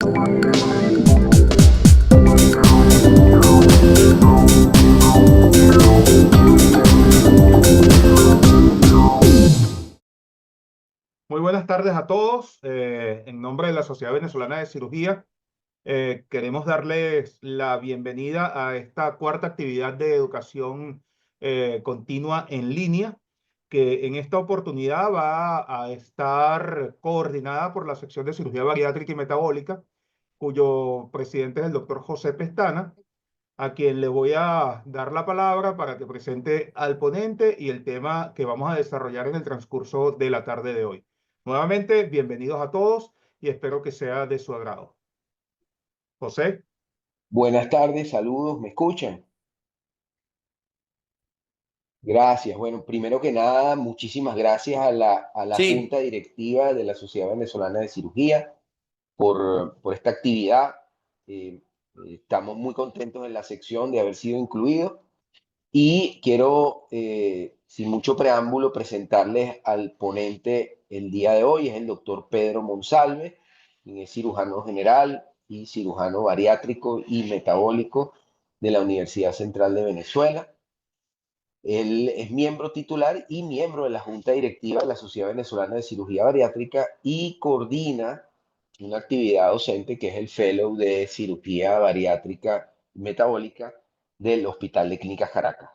Muy buenas tardes a todos. En nombre de la Sociedad Venezolana de Cirugía, queremos darles la bienvenida a esta cuarta actividad de educación continua en línea, que en esta oportunidad va a estar coordinada por la sección de cirugía bariátrica y metabólica, cuyo presidente es el doctor José Pestana, a quien le voy a dar la palabra para que presente al ponente y el tema que vamos a desarrollar en el transcurso de la tarde de hoy. Nuevamente, bienvenidos a todos y espero que sea de su agrado. José. Buenas tardes, saludos, ¿me escuchan? Gracias. Bueno, primero que nada, muchísimas gracias a la Sí, Junta Directiva de la Sociedad Venezolana de Cirugía por esta actividad. Eh, Estamos muy contentos en la sección de haber sido incluidos y quiero, sin mucho preámbulo, presentarles al ponente el día de hoy. Es el doctor Pedro Monsalve, quien es cirujano general y cirujano bariátrico y metabólico de la Universidad Central de Venezuela. Él es miembro titular y miembro de la Junta Directiva de la Sociedad Venezolana de Cirugía Bariátrica y coordina una actividad docente que es el Fellow de Cirugía Bariátrica y Metabólica del Hospital de Clínicas Caracas.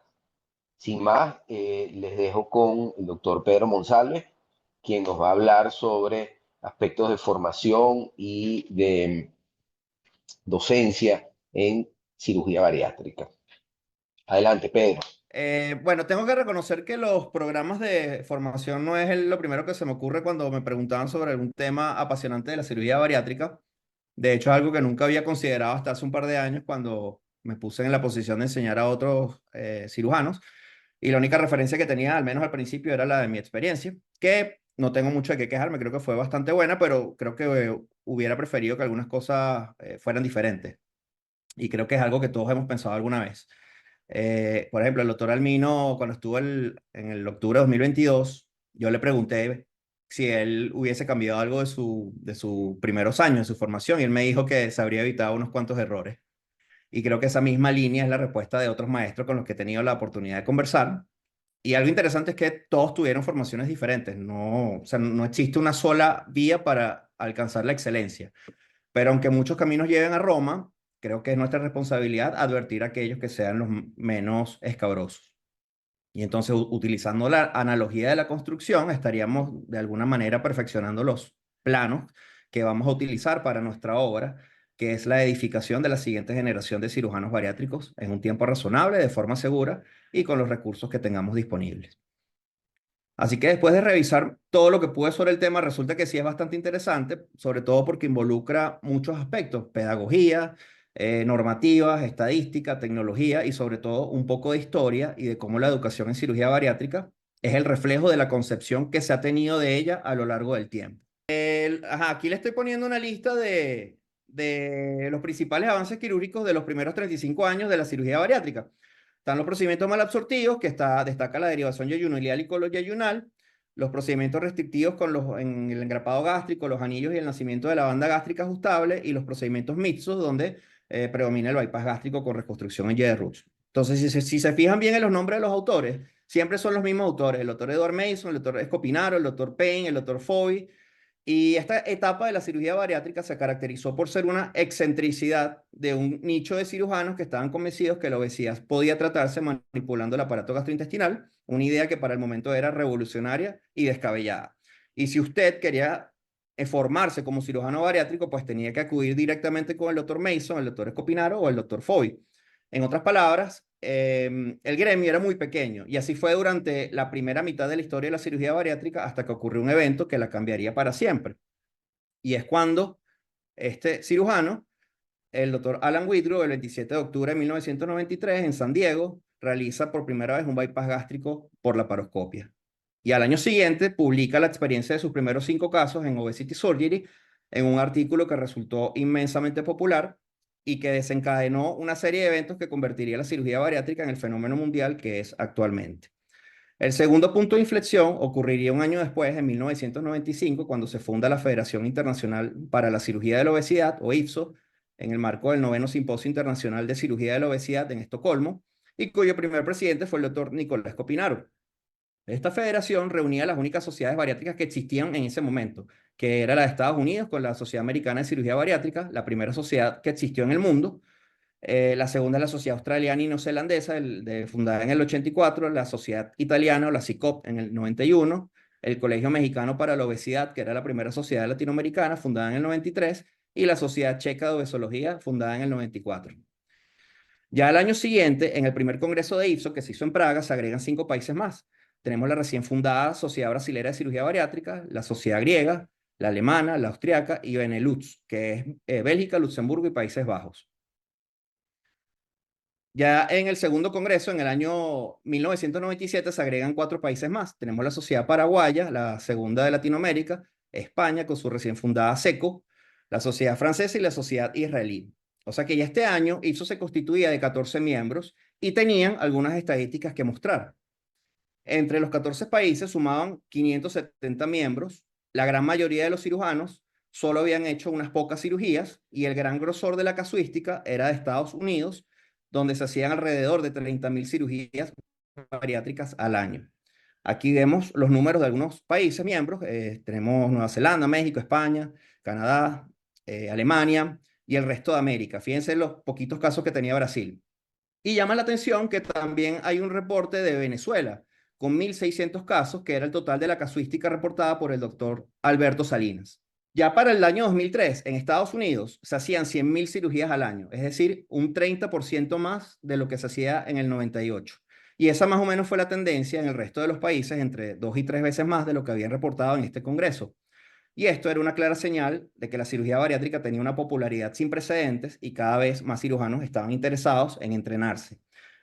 Sin más, les dejo con el doctor Pedro Monsalve, quien nos va a hablar sobre aspectos de formación y de docencia en cirugía bariátrica. Adelante, Pedro. bueno, tengo que reconocer que los programas de formación no es lo primero que se me ocurre cuando me preguntaban sobre algún tema apasionante de la cirugía bariátrica. De hecho, es algo que nunca había considerado hasta hace un par de años cuando me puse en la posición de enseñar a otros cirujanos. Y la única referencia que tenía, al menos al principio, era la de mi experiencia, que no tengo mucho de qué quejarme, creo que fue bastante buena, pero creo que hubiera preferido que algunas cosas fueran diferentes. Y creo que es algo que todos hemos pensado alguna vez. Por ejemplo, el doctor Almino, cuando estuvo en el octubre de 2022, yo le pregunté si él hubiese cambiado algo de sus primeros años, de su formación, y él me dijo que se habría evitado unos cuantos errores. Y creo que esa misma línea es la respuesta de otros maestros con los que he tenido la oportunidad de conversar. Y algo interesante es que todos tuvieron formaciones diferentes. No, o sea, no existe una sola vía para alcanzar la excelencia. Pero aunque muchos caminos lleven a Roma, creo que es nuestra responsabilidad advertir a aquellos que sean los menos escabrosos. Y entonces, utilizando la analogía de la construcción, estaríamos de alguna manera perfeccionando los planos que vamos a utilizar para nuestra obra, que es la edificación de la siguiente generación de cirujanos bariátricos en un tiempo razonable, de forma segura y con los recursos que tengamos disponibles. Así que después de revisar todo lo que pude sobre el tema, resulta que sí es bastante interesante, sobre todo porque involucra muchos aspectos: pedagogía, normativas, estadística, tecnología y sobre todo un poco de historia y de cómo la educación en cirugía bariátrica es el reflejo de la concepción que se ha tenido de ella a lo largo del tiempo. Aquí le estoy poniendo una lista de los principales avances quirúrgicos de los primeros 35 años de la cirugía bariátrica. Están los procedimientos malabsortivos, que destaca la derivación yeyunolial y coloyeyunal, los procedimientos restrictivos en el engrapado gástrico, los anillos y el nacimiento de la banda gástrica ajustable, y los procedimientos mixtos, donde predomina el bypass gástrico con reconstrucción en Y de Ruch. Entonces, si se fijan bien en los nombres de los autores, siempre son los mismos autores: el doctor Edward Mason, el doctor Escopinaro, el doctor Payne, el doctor Foy. Y esta etapa de la cirugía bariátrica se caracterizó por ser una excentricidad de un nicho de cirujanos que estaban convencidos que la obesidad podía tratarse manipulando el aparato gastrointestinal, una idea que para el momento era revolucionaria y descabellada. Y si usted quería formarse como cirujano bariátrico, pues tenía que acudir directamente con el doctor Mason, el doctor Escopinaro o el doctor Foy. En otras palabras, el gremio era muy pequeño, y así fue durante la primera mitad de la historia de la cirugía bariátrica, hasta que ocurrió un evento que la cambiaría para siempre. Y es cuando este cirujano, el doctor Alan Whitrow, el 27 de octubre de 1993 en San Diego, realiza por primera vez un bypass gástrico por laparoscopia. Y al año siguiente publica la experiencia de sus primeros 5 casos en Obesity Surgery, en un artículo que resultó inmensamente popular y que desencadenó una serie de eventos que convertiría la cirugía bariátrica en el fenómeno mundial que es actualmente. El segundo punto de inflexión ocurriría un año después, en 1995, cuando se funda la Federación Internacional para la Cirugía de la Obesidad, o IFSO, en el marco del noveno Simposio Internacional de Cirugía de la Obesidad en Estocolmo, y cuyo primer presidente fue el doctor Nicolás Copinaro. Esta federación reunía las únicas sociedades bariátricas que existían en ese momento, que era la de Estados Unidos con la Sociedad Americana de Cirugía Bariátrica, la primera sociedad que existió en el mundo. La segunda es la Sociedad Australiana y Neozelandesa, fundada en el 84, la Sociedad Italiana o la CICOP en el 91, el Colegio Mexicano para la Obesidad, que era la primera sociedad latinoamericana, fundada en el 93, y la Sociedad Checa de Obesología, fundada en el 94. Ya al año siguiente, en el primer congreso de IFSO, que se hizo en Praga, se agregan 5 países más. Tenemos la recién fundada Sociedad Brasilera de Cirugía Bariátrica, la Sociedad Griega, la Alemana, la Austriaca y Benelux, que es Bélgica, Luxemburgo y Países Bajos. Ya en el segundo congreso, en el año 1997, se agregan 4 países más. Tenemos la Sociedad Paraguaya, la segunda de Latinoamérica, España con su recién fundada SECO, la Sociedad Francesa y la Sociedad Israelí. O sea que ya este año IFSO se constituía de 14 miembros y tenían algunas estadísticas que mostrar. Entre los 14 países sumaban 570 miembros, la gran mayoría de los cirujanos solo habían hecho unas pocas cirugías y el gran grosor de la casuística era de Estados Unidos, donde se hacían alrededor de 30.000 cirugías bariátricas al año. Aquí vemos los números de algunos países miembros. Tenemos Nueva Zelanda, México, España, Canadá, Alemania y el resto de América. Fíjense los poquitos casos que tenía Brasil. Y llama la atención que también hay un reporte de Venezuela, con 1.600 casos, que era el total de la casuística reportada por el doctor Alberto Salinas. Ya para el año 2003, en Estados Unidos, se hacían 100.000 cirugías al año, es decir, un 30% más de lo que se hacía en el 98. Y esa más o menos fue la tendencia en el resto de los países, entre 2 y 3 veces más de lo que habían reportado en este congreso. Y esto era una clara señal de que la cirugía bariátrica tenía una popularidad sin precedentes y cada vez más cirujanos estaban interesados en entrenarse.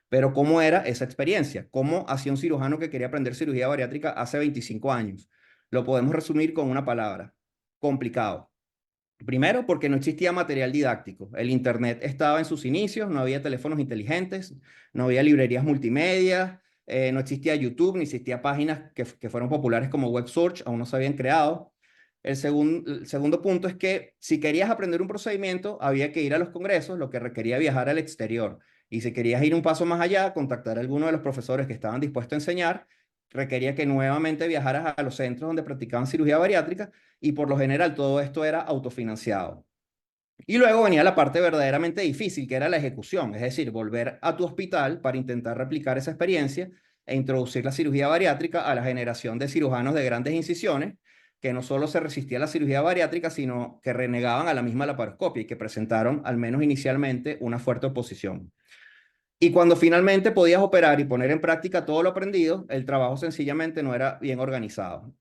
Pero ¿cómo era esa experiencia? ¿Cómo hacía un cirujano que quería aprender cirugía bariátrica hace 25 años? Lo podemos resumir con una palabra: complicado. Primero, porque no existía material didáctico. El Internet estaba en sus inicios, no había teléfonos inteligentes, no había librerías multimedia, no existía YouTube, ni existía páginas que fueron populares como WebSearch, aún no se habían creado. El segundo punto es que si querías aprender un procedimiento, había que ir a los congresos, lo que requería viajar al exterior. Y si querías ir un paso más allá, contactar a alguno de los profesores que estaban dispuestos a enseñar, requería que nuevamente viajaras a los centros donde practicaban cirugía bariátrica, y por lo general todo esto era autofinanciado. Y luego venía la parte verdaderamente difícil, que era la ejecución, es decir, volver a tu hospital para intentar replicar esa experiencia e introducir la cirugía bariátrica a la generación de cirujanos de grandes incisiones, que no solo se resistía a la cirugía bariátrica, sino que renegaban a la misma laparoscopia y que presentaron, al menos inicialmente, una fuerte oposición. Y cuando finalmente podías operar y poner en práctica todo lo aprendido, el trabajo sencillamente no era bien organizado.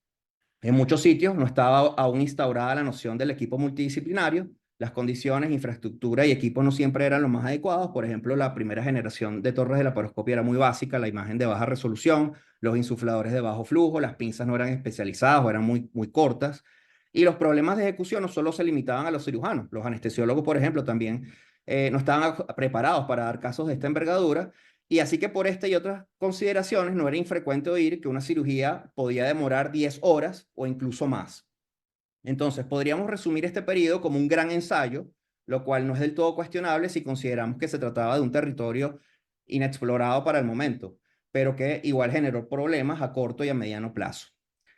En muchos sitios no estaba aún instaurada la noción del equipo multidisciplinario. Las condiciones, infraestructura y equipo no siempre eran los más adecuados. Por ejemplo, la primera generación de torres de laparoscopia era muy básica, la imagen de baja resolución, los insufladores de bajo flujo, las pinzas no eran especializadas o eran muy cortas. Y los problemas de ejecución no solo se limitaban a los cirujanos. Los anestesiólogos, por ejemplo, también no estaban preparados para dar casos de esta envergadura. Y así que por esta y otras consideraciones no era infrecuente oír que una cirugía podía demorar 10 horas o incluso más. Entonces, podríamos resumir este periodo como un gran ensayo, lo cual no es del todo cuestionable si consideramos que se trataba de un territorio inexplorado para el momento, pero que igual generó problemas a corto y a mediano plazo.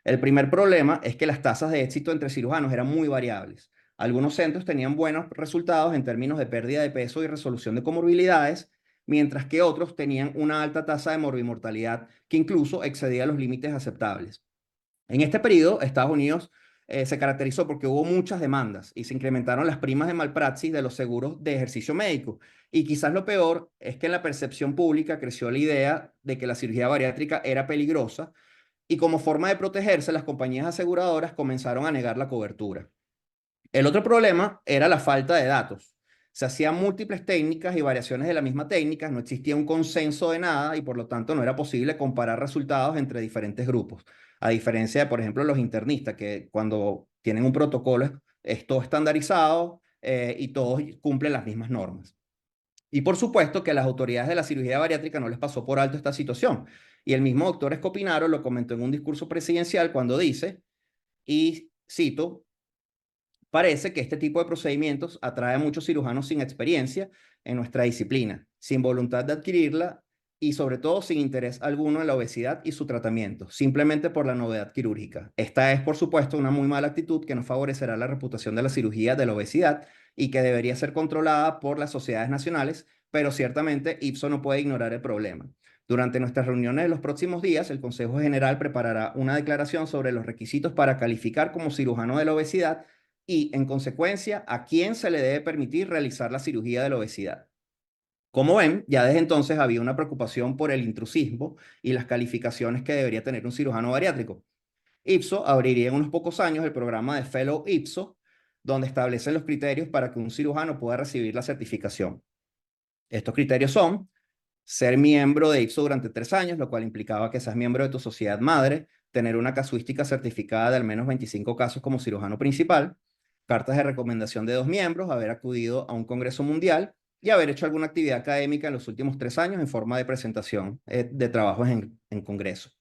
El primer problema es que las tasas de éxito entre cirujanos eran muy variables. Algunos centros tenían buenos resultados en términos de pérdida de peso y resolución de comorbilidades, mientras que otros tenían una alta tasa de morbimortalidad que incluso excedía los límites aceptables. En este periodo, Estados Unidos se caracterizó porque hubo muchas demandas y se incrementaron las primas de malpraxis de los seguros de ejercicio médico. Y quizás lo peor es que en la percepción pública creció la idea de que la cirugía bariátrica era peligrosa, y como forma de protegerse, las compañías aseguradoras comenzaron a negar la cobertura. El otro problema era la falta de datos. Se hacían múltiples técnicas y variaciones de la misma técnica, no existía un consenso de nada y por lo tanto no era posible comparar resultados entre diferentes grupos. A diferencia de, por ejemplo, los internistas, que cuando tienen un protocolo es todo estandarizado y todos cumplen las mismas normas. Y por supuesto que a las autoridades de la cirugía bariátrica no les pasó por alto esta situación. Y el mismo doctor Escopinaro lo comentó en un discurso presidencial cuando dice, y cito, parece que este tipo de procedimientos atrae a muchos cirujanos sin experiencia en nuestra disciplina, sin voluntad de adquirirla y sobre todo sin interés alguno en la obesidad y su tratamiento, simplemente por la novedad quirúrgica. Esta es, por supuesto, una muy mala actitud que no favorecerá la reputación de la cirugía de la obesidad y que debería ser controlada por las sociedades nacionales, pero ciertamente IPSO no puede ignorar el problema. Durante nuestras reuniones de los próximos días, el Consejo General preparará una declaración sobre los requisitos para calificar como cirujano de la obesidad y, en consecuencia, a quién se le debe permitir realizar la cirugía de la obesidad. Como ven, ya desde entonces había una preocupación por el intrusismo y las calificaciones que debería tener un cirujano bariátrico. IPSO abriría en unos pocos años el programa de Fellow IPSO, donde establecen los criterios para que un cirujano pueda recibir la certificación. Estos criterios son ser miembro de IPSO durante 3 años, lo cual implicaba que seas miembro de tu sociedad madre, tener una casuística certificada de al menos 25 casos como cirujano principal, cartas de recomendación de 2 miembros, haber acudido a un congreso mundial y haber hecho alguna actividad académica en los últimos 3 años en forma de presentación de trabajos en congreso.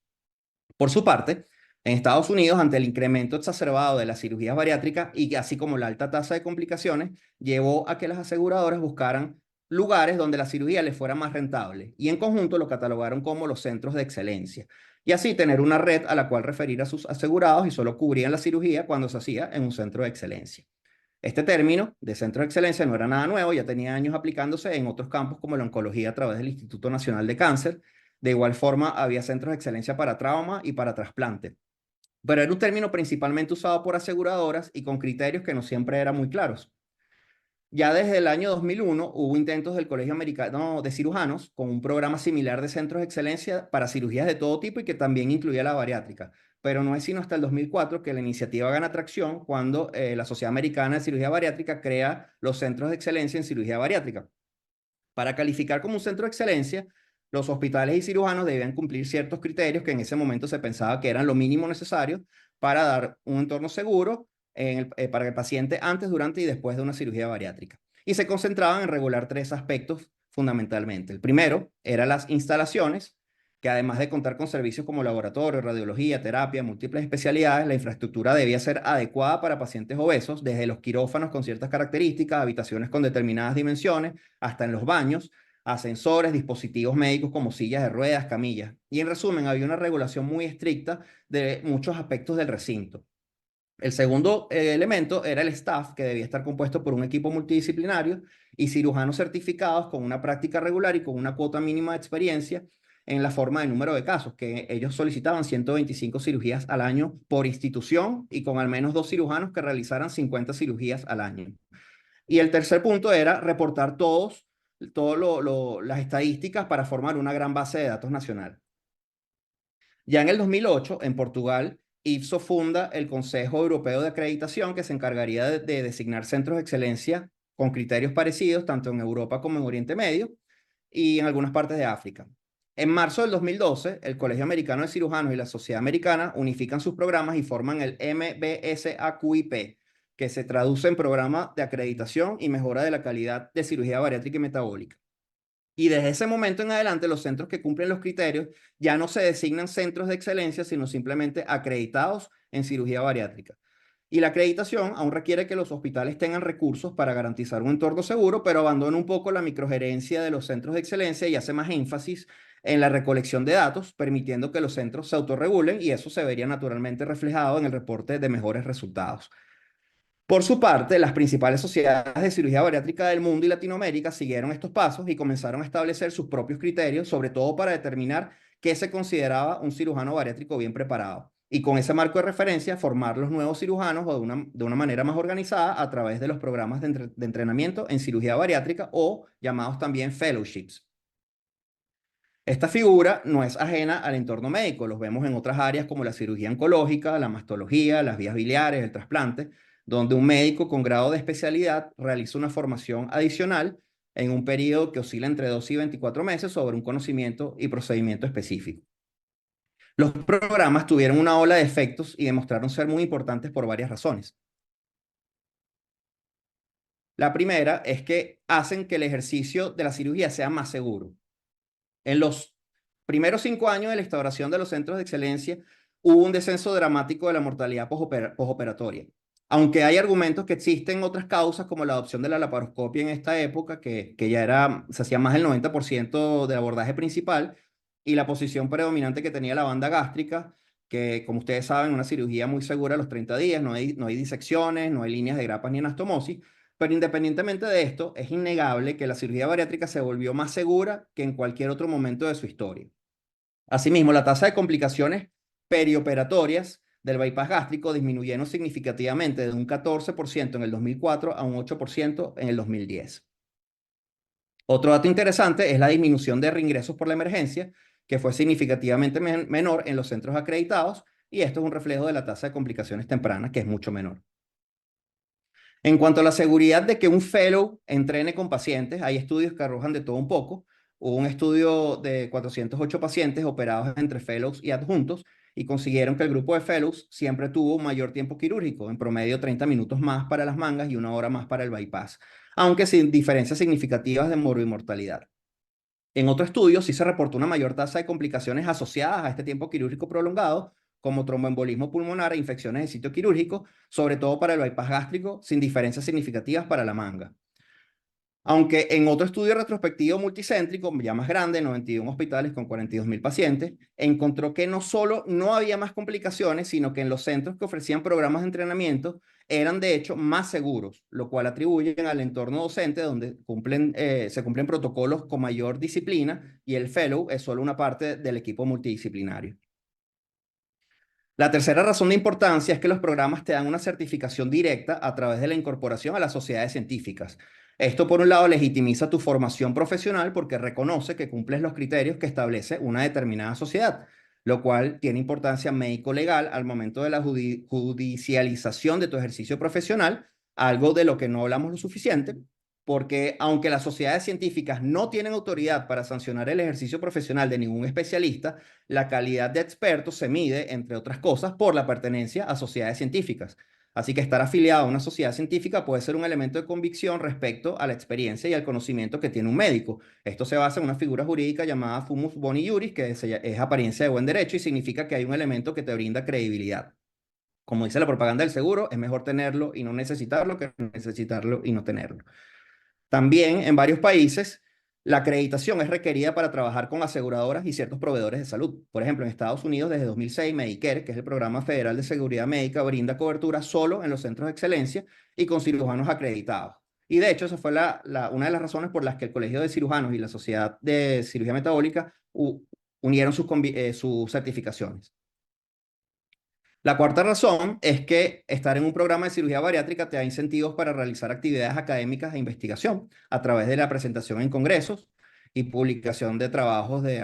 Por su parte, en Estados Unidos, ante el incremento exacerbado de las cirugías bariátricas y así como la alta tasa de complicaciones, llevó a que las aseguradoras buscaran lugares donde la cirugía les fuera más rentable y en conjunto lo catalogaron como los centros de excelencia. Y así tener una red a la cual referir a sus asegurados y solo cubrían la cirugía cuando se hacía en un centro de excelencia. Este término de centro de excelencia no era nada nuevo, ya tenía años aplicándose en otros campos como la oncología a través del Instituto Nacional de Cáncer. De igual forma, había centros de excelencia para trauma y para trasplante. Pero era un término principalmente usado por aseguradoras y con criterios que no siempre eran muy claros. Ya desde el año 2001 hubo intentos del Colegio Americano de Cirujanos con un programa similar de centros de excelencia para cirugías de todo tipo y que también incluía la bariátrica. Pero no es sino hasta el 2004 que la iniciativa gana tracción cuando la Sociedad Americana de Cirugía Bariátrica crea los centros de excelencia en cirugía bariátrica. Para calificar como un centro de excelencia, los hospitales y cirujanos debían cumplir ciertos criterios que en ese momento se pensaba que eran lo mínimo necesario para dar un entorno seguro para el paciente antes, durante y después de una cirugía bariátrica. Y se concentraban en regular 3 aspectos fundamentalmente. El primero era las instalaciones, que además de contar con servicios como laboratorio, radiología, terapia, múltiples especialidades, la infraestructura debía ser adecuada para pacientes obesos, desde los quirófanos con ciertas características, habitaciones con determinadas dimensiones, hasta en los baños, ascensores, dispositivos médicos como sillas de ruedas, camillas. Y en resumen, había una regulación muy estricta de muchos aspectos del recinto. El segundo elemento era el staff, que debía estar compuesto por un equipo multidisciplinario y cirujanos certificados con una práctica regular y con una cuota mínima de experiencia en la forma de número de casos, que ellos solicitaban 125 cirugías al año por institución y con al menos 2 cirujanos que realizaran 50 cirugías al año. Y el tercer punto era reportar todas las estadísticas para formar una gran base de datos nacional. Ya en el 2008, en Portugal, IPSO funda el Consejo Europeo de Acreditación, que se encargaría de designar centros de excelencia con criterios parecidos tanto en Europa como en Oriente Medio y en algunas partes de África. En marzo del 2012, el Colegio Americano de Cirujanos y la Sociedad Americana unifican sus programas y forman el MBSAQIP, que se traduce en Programa de Acreditación y Mejora de la Calidad de Cirugía Bariátrica y Metabólica. Y desde ese momento en adelante, los centros que cumplen los criterios ya no se designan centros de excelencia, sino simplemente acreditados en cirugía bariátrica. Y la acreditación aún requiere que los hospitales tengan recursos para garantizar un entorno seguro, pero abandona un poco la microgerencia de los centros de excelencia y hace más énfasis en la recolección de datos, permitiendo que los centros se autorregulen y eso se vería naturalmente reflejado en el reporte de mejores resultados. Por su parte, las principales sociedades de cirugía bariátrica del mundo y Latinoamérica siguieron estos pasos y comenzaron a establecer sus propios criterios, sobre todo para determinar qué se consideraba un cirujano bariátrico bien preparado. Y con ese marco de referencia, formar los nuevos cirujanos de una manera más organizada a través de los programas de entrenamiento en cirugía bariátrica o llamados también fellowships. Esta figura no es ajena al entorno médico, los vemos en otras áreas como la cirugía oncológica, la mastología, las vías biliares, el trasplante, donde un médico con grado de especialidad realiza una formación adicional en un periodo que oscila entre 2 y 24 meses sobre un conocimiento y procedimiento específico. Los programas tuvieron una ola de efectos y demostraron ser muy importantes por varias razones. La primera es que hacen que el ejercicio de la cirugía sea más seguro. En los primeros 5 años de la instauración de los centros de excelencia hubo un descenso dramático de la mortalidad posoperatoria. Aunque hay argumentos que existen otras causas, como la adopción de la laparoscopia en esta época, que ya se hacía más del 90% del abordaje principal, y la posición predominante que tenía la banda gástrica, que como ustedes saben, una cirugía muy segura a los 30 días, no hay disecciones, no hay líneas de grapas ni anastomosis, pero independientemente de esto, es innegable que la cirugía bariátrica se volvió más segura que en cualquier otro momento de su historia. Asimismo, la tasa de complicaciones perioperatorias del bypass gástrico disminuyeron significativamente de un 14% en el 2004 a un 8% en el 2010. Otro dato interesante es la disminución de reingresos por la emergencia, que fue significativamente menor en los centros acreditados, y esto es un reflejo de la tasa de complicaciones tempranas, que es mucho menor. En cuanto a la seguridad de que un fellow entrene con pacientes, hay estudios que arrojan de todo un poco. Hubo un estudio de 408 pacientes operados entre fellows y adjuntos y consiguieron que el grupo de fellows siempre tuvo un mayor tiempo quirúrgico, en promedio 30 minutos más para las mangas y 1 hora más para el bypass, aunque sin diferencias significativas de morbimortalidad. En otro estudio sí se reportó una mayor tasa de complicaciones asociadas a este tiempo quirúrgico prolongado, como tromboembolismo pulmonar e infecciones de sitio quirúrgico, sobre todo para el bypass gástrico, sin diferencias significativas para la manga. Aunque en otro estudio retrospectivo multicéntrico, ya más grande, 91 hospitales con 42.000 pacientes, encontró que no solo no había más complicaciones, sino que en los centros que ofrecían programas de entrenamiento eran de hecho más seguros, lo cual atribuyen al entorno docente donde se cumplen protocolos con mayor disciplina y el fellow es solo una parte del equipo multidisciplinario. La tercera razón de importancia es que los programas te dan una certificación directa a través de la incorporación a las sociedades científicas. Esto, por un lado, legitimiza tu formación profesional porque reconoce que cumples los criterios que establece una determinada sociedad, lo cual tiene importancia médico-legal al momento de la judicialización de tu ejercicio profesional, algo de lo que no hablamos lo suficiente, porque aunque las sociedades científicas no tienen autoridad para sancionar el ejercicio profesional de ningún especialista, la calidad de expertos se mide, entre otras cosas, por la pertenencia a sociedades científicas. Así que estar afiliado a una sociedad científica puede ser un elemento de convicción respecto a la experiencia y al conocimiento que tiene un médico. Esto se basa en una figura jurídica llamada fumus boni iuris, que es apariencia de buen derecho y significa que hay un elemento que te brinda credibilidad. Como dice la propaganda del seguro, es mejor tenerlo y no necesitarlo que necesitarlo y no tenerlo. También en varios países, la acreditación es requerida para trabajar con aseguradoras y ciertos proveedores de salud. Por ejemplo, en Estados Unidos, desde 2006, Medicare, que es el Programa Federal de Seguridad Médica, brinda cobertura solo en los centros de excelencia y con cirujanos acreditados. Y de hecho, esa fue una de las razones por las que el Colegio de Cirujanos y la Sociedad de Cirugía Metabólica unieron sus certificaciones. La cuarta razón es que estar en un programa de cirugía bariátrica te da incentivos para realizar actividades académicas e investigación a través de la presentación en congresos y publicación de trabajos de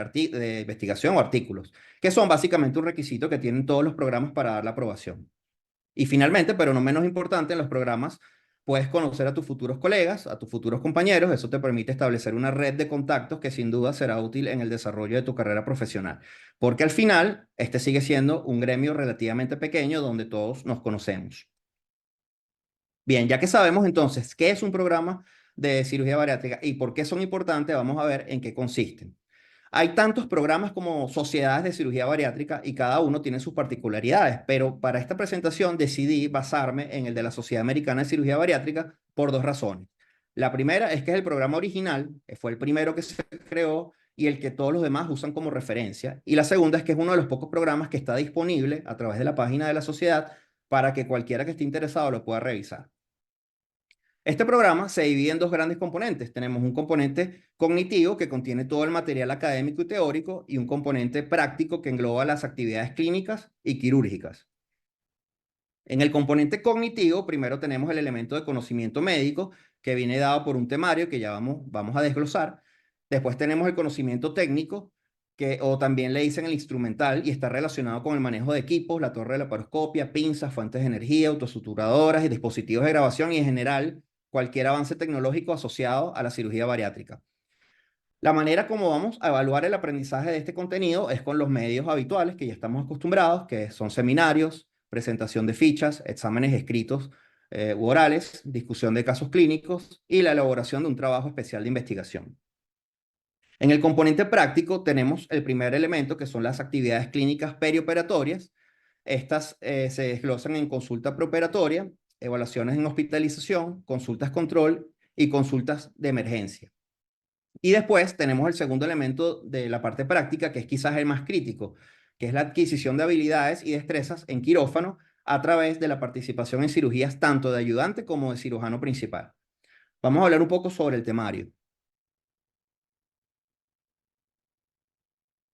investigación o artículos, que son básicamente un requisito que tienen todos los programas para dar la aprobación. Y finalmente, pero no menos importante, en los programas puedes conocer a tus futuros colegas, a tus futuros compañeros. Eso te permite establecer una red de contactos que sin duda será útil en el desarrollo de tu carrera profesional. Porque al final, este sigue siendo un gremio relativamente pequeño donde todos nos conocemos. Bien, ya que sabemos entonces qué es un programa de cirugía bariátrica y por qué son importantes, vamos a ver en qué consisten. Hay tantos programas como sociedades de cirugía bariátrica y cada uno tiene sus particularidades, pero para esta presentación decidí basarme en el de la Sociedad Americana de Cirugía Bariátrica por 2 razones. La primera es que es el programa original, fue el primero que se creó y el que todos los demás usan como referencia. Y la segunda es que es uno de los pocos programas que está disponible a través de la página de la sociedad para que cualquiera que esté interesado lo pueda revisar. Este programa se divide en 2 grandes componentes. Tenemos un componente cognitivo que contiene todo el material académico y teórico y un componente práctico que engloba las actividades clínicas y quirúrgicas. En el componente cognitivo, primero tenemos el elemento de conocimiento médico que viene dado por un temario que ya vamos a desglosar. Después tenemos el conocimiento técnico, o también le dicen el instrumental, y está relacionado con el manejo de equipos, la torre de laparoscopia, pinzas, fuentes de energía, autosuturadoras y dispositivos de grabación y en general cualquier avance tecnológico asociado a la cirugía bariátrica. La manera como vamos a evaluar el aprendizaje de este contenido es con los medios habituales que ya estamos acostumbrados, que son seminarios, presentación de fichas, exámenes escritos u orales, discusión de casos clínicos y la elaboración de un trabajo especial de investigación. En el componente práctico tenemos el primer elemento, que son las actividades clínicas perioperatorias. Estas se desglosan en consulta preoperatoria, evaluaciones en hospitalización, consultas control y consultas de emergencia. Y después tenemos el segundo elemento de la parte práctica, que es quizás el más crítico, que es la adquisición de habilidades y destrezas en quirófano a través de la participación en cirugías tanto de ayudante como de cirujano principal. Vamos a hablar un poco sobre el temario.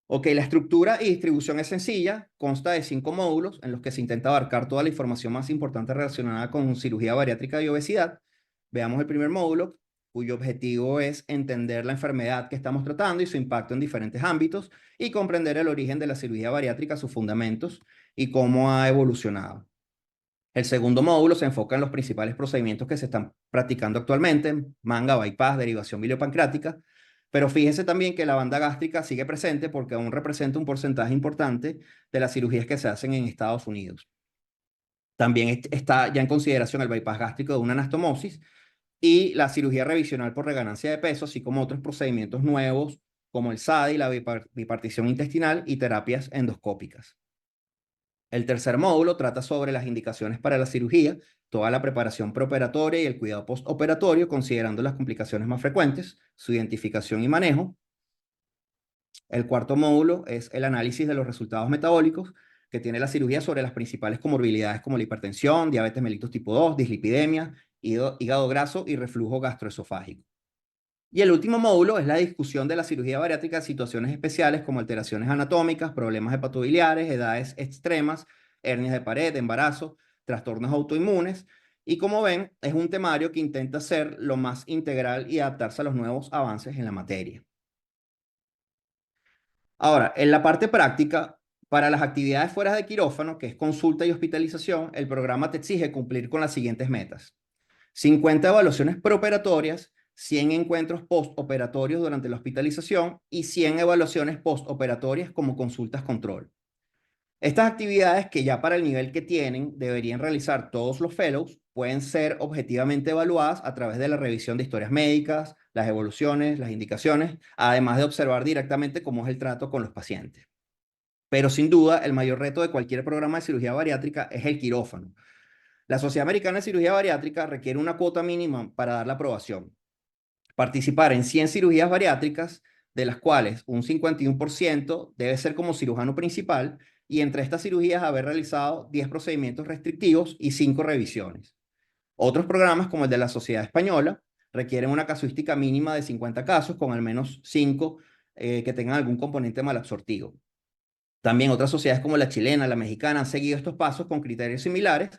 Ok, la estructura y distribución es sencilla, consta de 5 módulos en los que se intenta abarcar toda la información más importante relacionada con cirugía bariátrica y obesidad. Veamos el primer módulo, cuyo objetivo es entender la enfermedad que estamos tratando y su impacto en diferentes ámbitos y comprender el origen de la cirugía bariátrica, sus fundamentos y cómo ha evolucionado. El segundo módulo se enfoca en los principales procedimientos que se están practicando actualmente, manga, bypass, derivación biliopancreática, pero fíjese también que la banda gástrica sigue presente porque aún representa un porcentaje importante de las cirugías que se hacen en Estados Unidos. También está ya en consideración el bypass gástrico de una anastomosis y la cirugía revisional por reganancia de peso, así como otros procedimientos nuevos como el SADI, la bipartición intestinal y terapias endoscópicas. El tercer módulo trata sobre las indicaciones para la cirugía, toda la preparación preoperatoria y el cuidado postoperatorio, considerando las complicaciones más frecuentes, su identificación y manejo. El cuarto módulo es el análisis de los resultados metabólicos que tiene la cirugía sobre las principales comorbilidades como la hipertensión, diabetes mellitus tipo 2, dislipidemia, hígado graso y reflujo gastroesofágico. Y el último módulo es la discusión de la cirugía bariátrica en situaciones especiales como alteraciones anatómicas, problemas hepatobiliares, edades extremas, hernias de pared, embarazo, trastornos autoinmunes. Y como ven, es un temario que intenta ser lo más integral y adaptarse a los nuevos avances en la materia. Ahora, en la parte práctica, para las actividades fuera de quirófano, que es consulta y hospitalización, el programa te exige cumplir con las siguientes metas: 50 evaluaciones preoperatorias, 100 encuentros postoperatorios durante la hospitalización y 100 evaluaciones postoperatorias como consultas control. Estas actividades, que ya para el nivel que tienen deberían realizar todos los fellows, pueden ser objetivamente evaluadas a través de la revisión de historias médicas, las evoluciones, las indicaciones, además de observar directamente cómo es el trato con los pacientes. Pero sin duda, el mayor reto de cualquier programa de cirugía bariátrica es el quirófano. La Sociedad Americana de Cirugía Bariátrica requiere una cuota mínima para dar la aprobación: participar en 100 cirugías bariátricas, de las cuales un 51% debe ser como cirujano principal, y entre estas cirugías haber realizado 10 procedimientos restrictivos y 5 revisiones. Otros programas, como el de la Sociedad Española, requieren una casuística mínima de 50 casos, con al menos 5 que tengan algún componente malabsortivo. También otras sociedades como la chilena, la mexicana, han seguido estos pasos con criterios similares,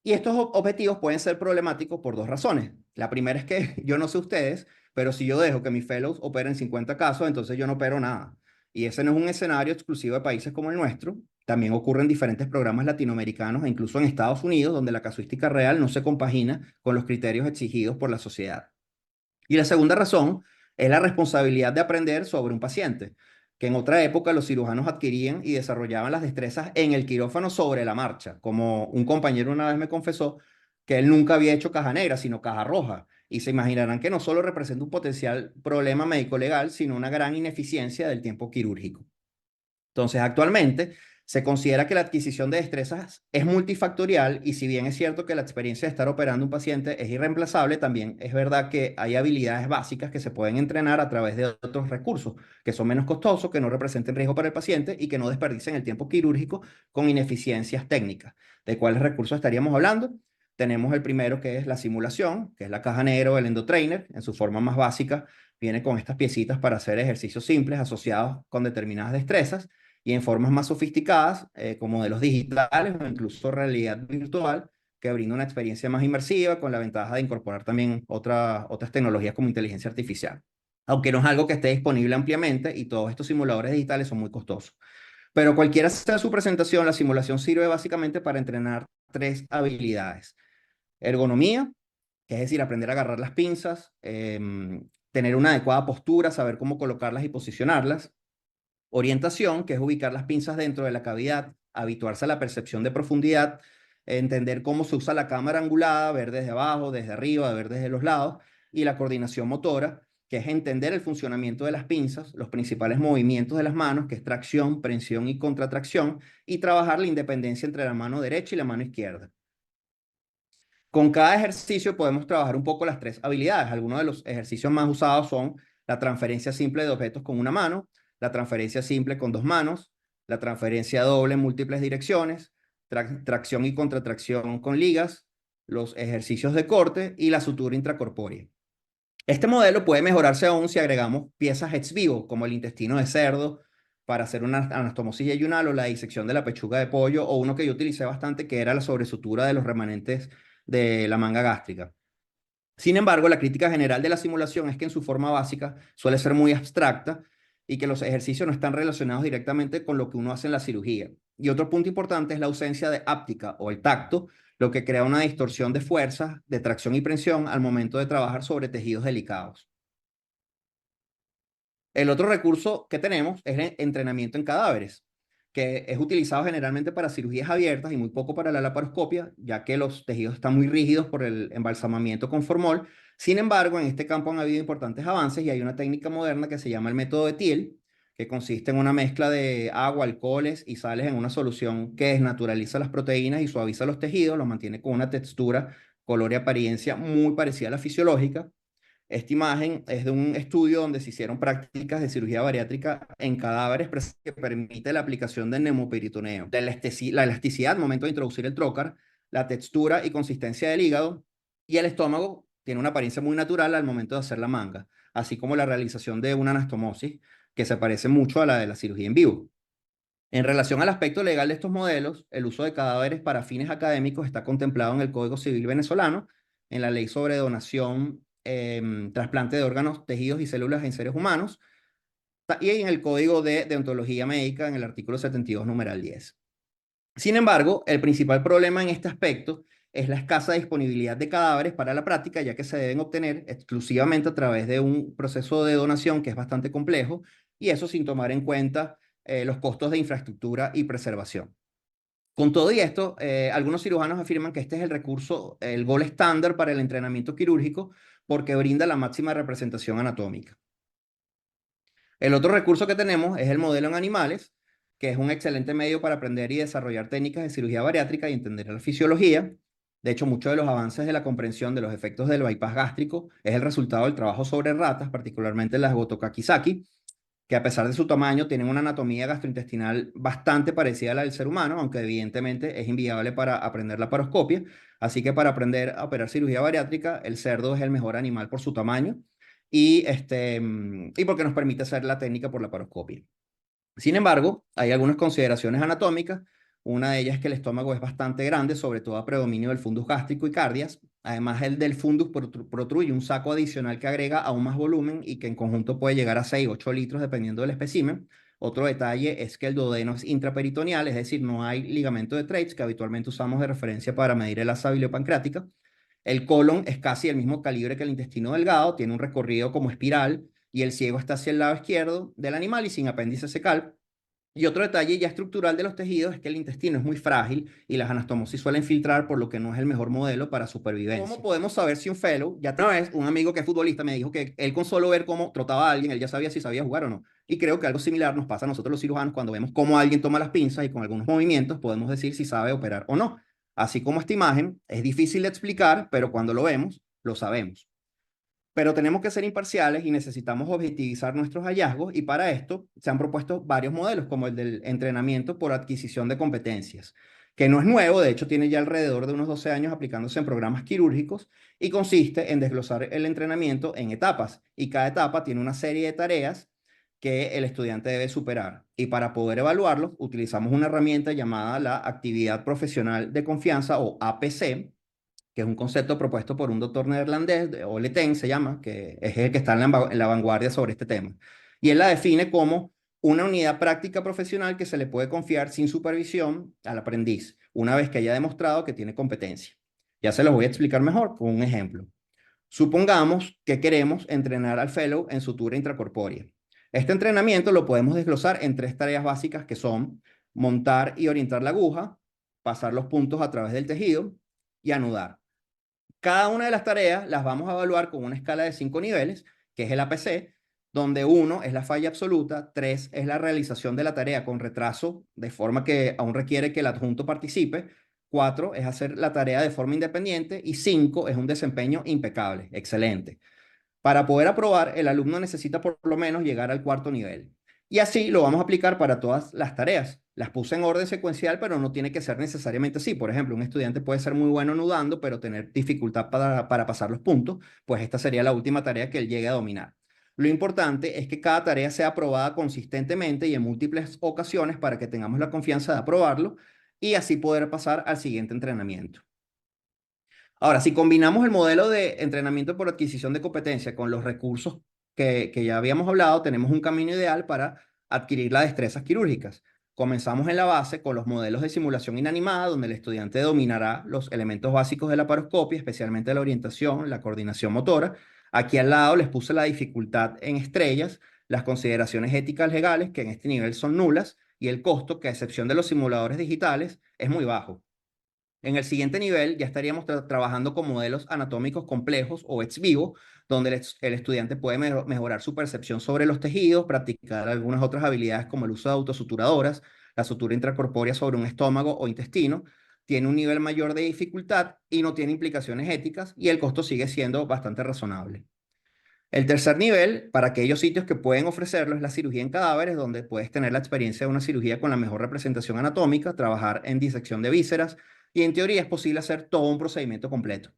y estos objetivos pueden ser problemáticos por dos razones. La primera es que yo no sé ustedes, pero si yo dejo que mis fellows operen 50 casos, entonces yo no opero nada. Y ese no es un escenario exclusivo de países como el nuestro. También ocurre en diferentes programas latinoamericanos e incluso en Estados Unidos, donde la casuística real no se compagina con los criterios exigidos por la sociedad. Y la segunda razón es la responsabilidad de aprender sobre un paciente, que en otra época los cirujanos adquirían y desarrollaban las destrezas en el quirófano sobre la marcha. Como un compañero una vez me confesó que él nunca había hecho caja negra, sino caja roja. Y se imaginarán que no solo representa un potencial problema médico-legal, sino una gran ineficiencia del tiempo quirúrgico. Entonces, actualmente se considera que la adquisición de destrezas es multifactorial, y si bien es cierto que la experiencia de estar operando un paciente es irreemplazable, también es verdad que hay habilidades básicas que se pueden entrenar a través de otros recursos que son menos costosos, que no representen riesgo para el paciente y que no desperdicien el tiempo quirúrgico con ineficiencias técnicas. ¿De cuáles recursos estaríamos hablando? Tenemos el primero, que es la simulación, que es la caja negra o el endotrainer. En su forma más básica viene con estas piecitas para hacer ejercicios simples asociados con determinadas destrezas, y en formas más sofisticadas, como modelos digitales o incluso realidad virtual, que brinda una experiencia más inmersiva, con la ventaja de incorporar también otras tecnologías como inteligencia artificial. Aunque no es algo que esté disponible ampliamente, y todos estos simuladores digitales son muy costosos. Pero cualquiera sea su presentación, la simulación sirve básicamente para entrenar 3 habilidades: ergonomía, que es decir, aprender a agarrar las pinzas, tener una adecuada postura, saber cómo colocarlas y posicionarlas; orientación, que es ubicar las pinzas dentro de la cavidad, habituarse a la percepción de profundidad, entender cómo se usa la cámara angulada, ver desde abajo, desde arriba, ver desde los lados; y la coordinación motora, que es entender el funcionamiento de las pinzas, los principales movimientos de las manos, que es tracción, prensión y contratracción, y trabajar la independencia entre la mano derecha y la mano izquierda. Con cada ejercicio podemos trabajar un poco las tres habilidades. Algunos de los ejercicios más usados son la transferencia simple de objetos con una mano, la transferencia simple con dos manos, la transferencia doble en múltiples direcciones, tracción y contratracción con ligas, los ejercicios de corte y la sutura intracorpórea. Este modelo puede mejorarse aún si agregamos piezas ex vivo, como el intestino de cerdo, para hacer una anastomosis yeyunal o la disección de la pechuga de pollo, o uno que yo utilicé bastante, que era la sobresutura de los remanentes de la manga gástrica. Sin embargo, la crítica general de la simulación es que en su forma básica suele ser muy abstracta y que los ejercicios no están relacionados directamente con lo que uno hace en la cirugía. Y otro punto importante es la ausencia de áptica o el tacto, lo que crea una distorsión de fuerzas, de tracción y presión al momento de trabajar sobre tejidos delicados. El otro recurso que tenemos es el entrenamiento en cadáveres, que es utilizado generalmente para cirugías abiertas y muy poco para la laparoscopia, ya que los tejidos están muy rígidos por el embalsamamiento con formol. Sin embargo, en este campo han habido importantes avances y hay una técnica moderna que se llama el método de Thiel, que consiste en una mezcla de agua, alcoholes y sales en una solución que desnaturaliza las proteínas y suaviza los tejidos, los mantiene con una textura, color y apariencia muy parecida a la fisiológica. Esta imagen es de un estudio donde se hicieron prácticas de cirugía bariátrica en cadáveres que permite la aplicación del neumoperitoneo, la elasticidad al momento de introducir el trocar, la textura y consistencia del hígado, y el estómago tiene una apariencia muy natural al momento de hacer la manga, así como la realización de una anastomosis que se parece mucho a la de la cirugía en vivo. En relación al aspecto legal de estos modelos, el uso de cadáveres para fines académicos está contemplado en el Código Civil venezolano, en la Ley sobre Donación, trasplante de órganos, tejidos y células en seres humanos, y en el Código de Deontología Médica, en el artículo 72, numeral 10. Sin embargo, el principal problema en este aspecto es la escasa disponibilidad de cadáveres para la práctica, ya que se deben obtener exclusivamente a través de un proceso de donación que es bastante complejo, y eso sin tomar en cuenta los costos de infraestructura y preservación. Con todo y esto, algunos cirujanos afirman que este es el recurso, el gol estándar para el entrenamiento quirúrgico, porque brinda la máxima representación anatómica. El otro recurso que tenemos es el modelo en animales, que es un excelente medio para aprender y desarrollar técnicas de cirugía bariátrica y entender la fisiología. De hecho, muchos de los avances de la comprensión de los efectos del bypass gástrico es el resultado del trabajo sobre ratas, particularmente las Gotokakisaki, que a pesar de su tamaño tienen una anatomía gastrointestinal bastante parecida a la del ser humano, aunque evidentemente es inviable para aprender la laparoscopia. Así que para aprender a operar cirugía bariátrica, el cerdo es el mejor animal por su tamaño y porque nos permite hacer la técnica por laparoscopia. Sin embargo, hay algunas consideraciones anatómicas. Una de ellas es que el estómago es bastante grande, sobre todo a predominio del fundus gástrico y cardias. Además, el del fundus protruye un saco adicional que agrega aún más volumen y que en conjunto puede llegar a 6 8 litros dependiendo del espécimen. Otro detalle es que el duodeno es intraperitoneal, es decir, no hay ligamento de Treitz, que habitualmente usamos de referencia para medir el asa biliopancreática. El colon es casi el mismo calibre que el intestino delgado, tiene un recorrido como espiral y el ciego está hacia el lado izquierdo del animal y sin apéndice secal. Y otro detalle ya estructural de los tejidos es que el intestino es muy frágil y las anastomosis suelen filtrar, por lo que no es el mejor modelo para supervivencia. ¿Cómo podemos saber si un fellow, ya una vez un amigo que es futbolista me dijo que él con solo ver cómo trotaba a alguien, él ya sabía si sabía jugar o no? Y creo que algo similar nos pasa a nosotros los cirujanos cuando vemos cómo alguien toma las pinzas y con algunos movimientos podemos decir si sabe operar o no. Así como esta imagen es difícil de explicar, pero cuando lo vemos, lo sabemos. Pero tenemos que ser imparciales y necesitamos objetivizar nuestros hallazgos y para esto se han propuesto varios modelos como el del entrenamiento por adquisición de competencias, que no es nuevo, de hecho tiene ya alrededor de unos 12 años aplicándose en programas quirúrgicos y consiste en desglosar el entrenamiento en etapas y cada etapa tiene una serie de tareas que el estudiante debe superar. Y para poder evaluarlos utilizamos una herramienta llamada la Actividad Profesional de Confianza o APC, que es un concepto propuesto por un doctor neerlandés, Ole Ten se llama, que es el que está en la vanguardia sobre este tema. Y él la define como una unidad práctica profesional que se le puede confiar sin supervisión al aprendiz, una vez que haya demostrado que tiene competencia. Ya se los voy a explicar mejor con un ejemplo. Supongamos que queremos entrenar al fellow en sutura intracorpórea. Este entrenamiento lo podemos desglosar en 3 tareas básicas que son montar y orientar la aguja, pasar los puntos a través del tejido y anudar. Cada una de las tareas las vamos a evaluar con una escala de 5 niveles que es el APC, donde 1 es la falla absoluta, 3 es la realización de la tarea con retraso, de forma que aún requiere que el adjunto participe, 4 es hacer la tarea de forma independiente y 5 es un desempeño impecable, excelente. Para poder aprobar, el alumno necesita por lo menos llegar al cuarto nivel. Y así lo vamos a aplicar para todas las tareas. Las puse en orden secuencial, pero no tiene que ser necesariamente así. Por ejemplo, un estudiante puede ser muy bueno anudando, pero tener dificultad para pasar los puntos, pues esta sería la última tarea que él llegue a dominar. Lo importante es que cada tarea sea aprobada consistentemente y en múltiples ocasiones para que tengamos la confianza de aprobarlo y así poder pasar al siguiente entrenamiento. Ahora, si combinamos el modelo de entrenamiento por adquisición de competencia con los recursos que ya habíamos hablado, tenemos un camino ideal para adquirir las destrezas quirúrgicas. Comenzamos en la base con los modelos de simulación inanimada, donde el estudiante dominará los elementos básicos de la paroscopia, especialmente la orientación, la coordinación motora. Aquí al lado les puse la dificultad en estrellas, las consideraciones éticas legales, que en este nivel son nulas, y el costo, que a excepción de los simuladores digitales, es muy bajo. En el siguiente nivel ya estaríamos trabajando con modelos anatómicos complejos o ex vivo, donde el estudiante puede mejorar su percepción sobre los tejidos, practicar algunas otras habilidades como el uso de autosuturadoras, la sutura intracorpórea sobre un estómago o intestino. Tiene un nivel mayor de dificultad y no tiene implicaciones éticas y el costo sigue siendo bastante razonable. El tercer nivel, para aquellos sitios que pueden ofrecerlo, es la cirugía en cadáveres, donde puedes tener la experiencia de una cirugía con la mejor representación anatómica, trabajar en disección de vísceras y en teoría es posible hacer todo un procedimiento completo.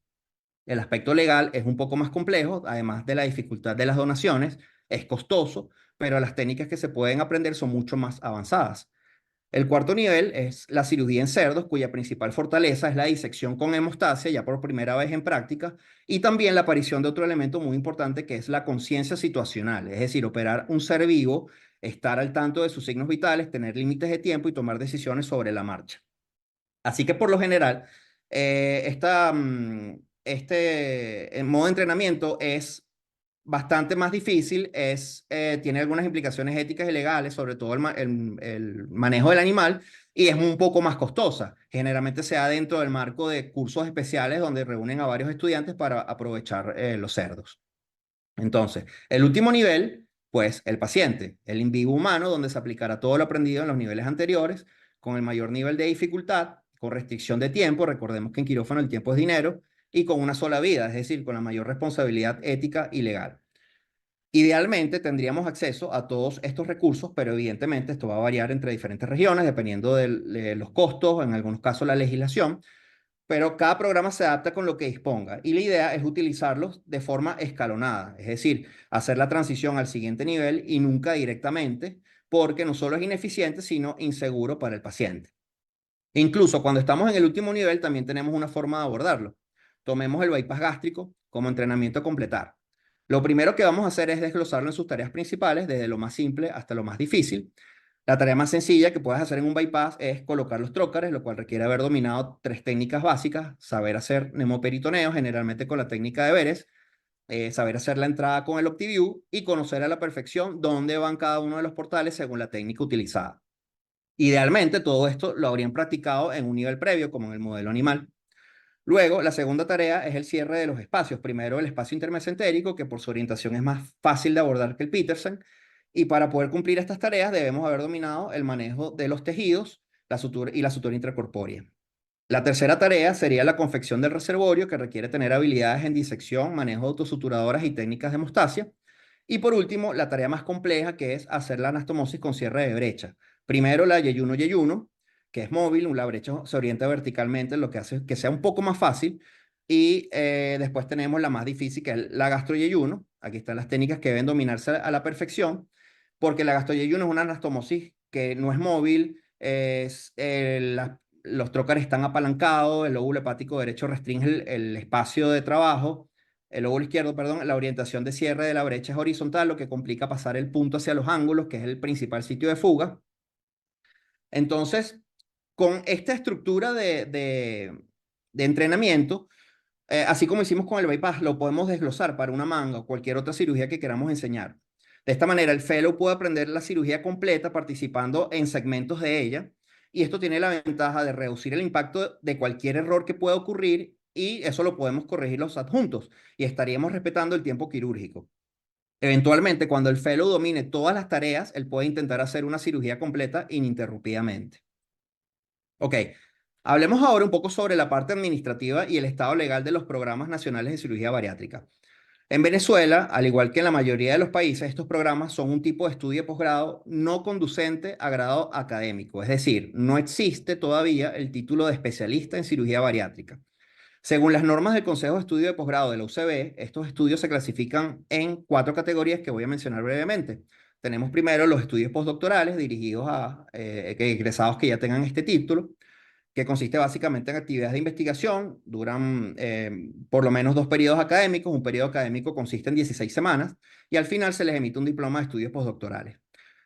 El aspecto legal es un poco más complejo, además de la dificultad de las donaciones, es costoso, pero las técnicas que se pueden aprender son mucho más avanzadas. El cuarto nivel es la cirugía en cerdos, cuya principal fortaleza es la disección con hemostasia, ya por primera vez en práctica, y también la aparición de otro elemento muy importante que es la conciencia situacional, es decir, operar un ser vivo, estar al tanto de sus signos vitales, tener límites de tiempo y tomar decisiones sobre la marcha. Así que por lo general, este modo de entrenamiento es bastante más difícil, tiene algunas implicaciones éticas y legales, sobre todo el manejo del animal, y es un poco más costosa. Generalmente se da dentro del marco de cursos especiales donde reúnen a varios estudiantes para aprovechar los cerdos. Entonces, el último nivel, pues el paciente, el in vivo humano, donde se aplicará todo lo aprendido en los niveles anteriores, con el mayor nivel de dificultad, con restricción de tiempo, recordemos que en quirófano el tiempo es dinero, y con una sola vida, es decir, con la mayor responsabilidad ética y legal. Idealmente tendríamos acceso a todos estos recursos, pero evidentemente esto va a variar entre diferentes regiones, dependiendo de los costos, en algunos casos la legislación, pero cada programa se adapta con lo que disponga y la idea es utilizarlos de forma escalonada, es decir, hacer la transición al siguiente nivel y nunca directamente, porque no solo es ineficiente, sino inseguro para el paciente. Incluso cuando estamos en el último nivel, también tenemos una forma de abordarlo. Tomemos el bypass gástrico como entrenamiento a completar. Lo primero que vamos a hacer es desglosarlo en sus tareas principales, desde lo más simple hasta lo más difícil. La tarea más sencilla que puedes hacer en un bypass es colocar los trócares, lo cual requiere haber dominado 3 técnicas básicas: saber hacer nemoperitoneo, generalmente con la técnica de Veres, saber hacer la entrada con el OptiView y conocer a la perfección dónde van cada uno de los portales según la técnica utilizada. Idealmente, todo esto lo habrían practicado en un nivel previo, como en el modelo animal. Luego, la segunda tarea es el cierre de los espacios. Primero, el espacio intermesentérico, que por su orientación es más fácil de abordar que el Petersen. Y para poder cumplir estas tareas, debemos haber dominado el manejo de los tejidos la sutura y la sutura intracorpórea. La tercera tarea sería la confección del reservorio, que requiere tener habilidades en disección, manejo de autosuturadoras y técnicas de hemostasia. Y por último, la tarea más compleja, que es hacer la anastomosis con cierre de brecha. Primero, la yeyuno-yeyuno, que es móvil, la brecha se orienta verticalmente, lo que hace que sea un poco más fácil. Y después tenemos la más difícil, que es la gastro-yeyuno. Aquí están las técnicas que deben dominarse a la perfección, porque la gastro-yeyuno es una anastomosis que no es móvil, los trócares están apalancados, el lóbulo hepático derecho restringe el espacio de trabajo, el lóbulo izquierdo, perdón, la orientación de cierre de la brecha es horizontal, lo que complica pasar el punto hacia los ángulos, que es el principal sitio de fuga. Entonces, con esta estructura de entrenamiento, así como hicimos con el bypass, lo podemos desglosar para una manga o cualquier otra cirugía que queramos enseñar. De esta manera, el fellow puede aprender la cirugía completa participando en segmentos de ella, y esto tiene la ventaja de reducir el impacto de cualquier error que pueda ocurrir, y eso lo podemos corregir los adjuntos, y estaríamos respetando el tiempo quirúrgico. Eventualmente, cuando el fellow domine todas las tareas, él puede intentar hacer una cirugía completa ininterrumpidamente. Ok, hablemos ahora un poco sobre la parte administrativa y el estado legal de los programas nacionales de cirugía bariátrica. En Venezuela, al igual que en la mayoría de los países, estos programas son un tipo de estudio de posgrado no conducente a grado académico, es decir, no existe todavía el título de especialista en cirugía bariátrica. Según las normas del Consejo de Estudio de Posgrado de la UCB, estos estudios se clasifican en 4 categorías que voy a mencionar brevemente. Tenemos primero los estudios postdoctorales dirigidos a egresados que ya tengan este título, que consiste básicamente en actividades de investigación, duran por lo menos 2 periodos académicos, un periodo académico consiste en 16 semanas, y al final se les emite un diploma de estudios postdoctorales.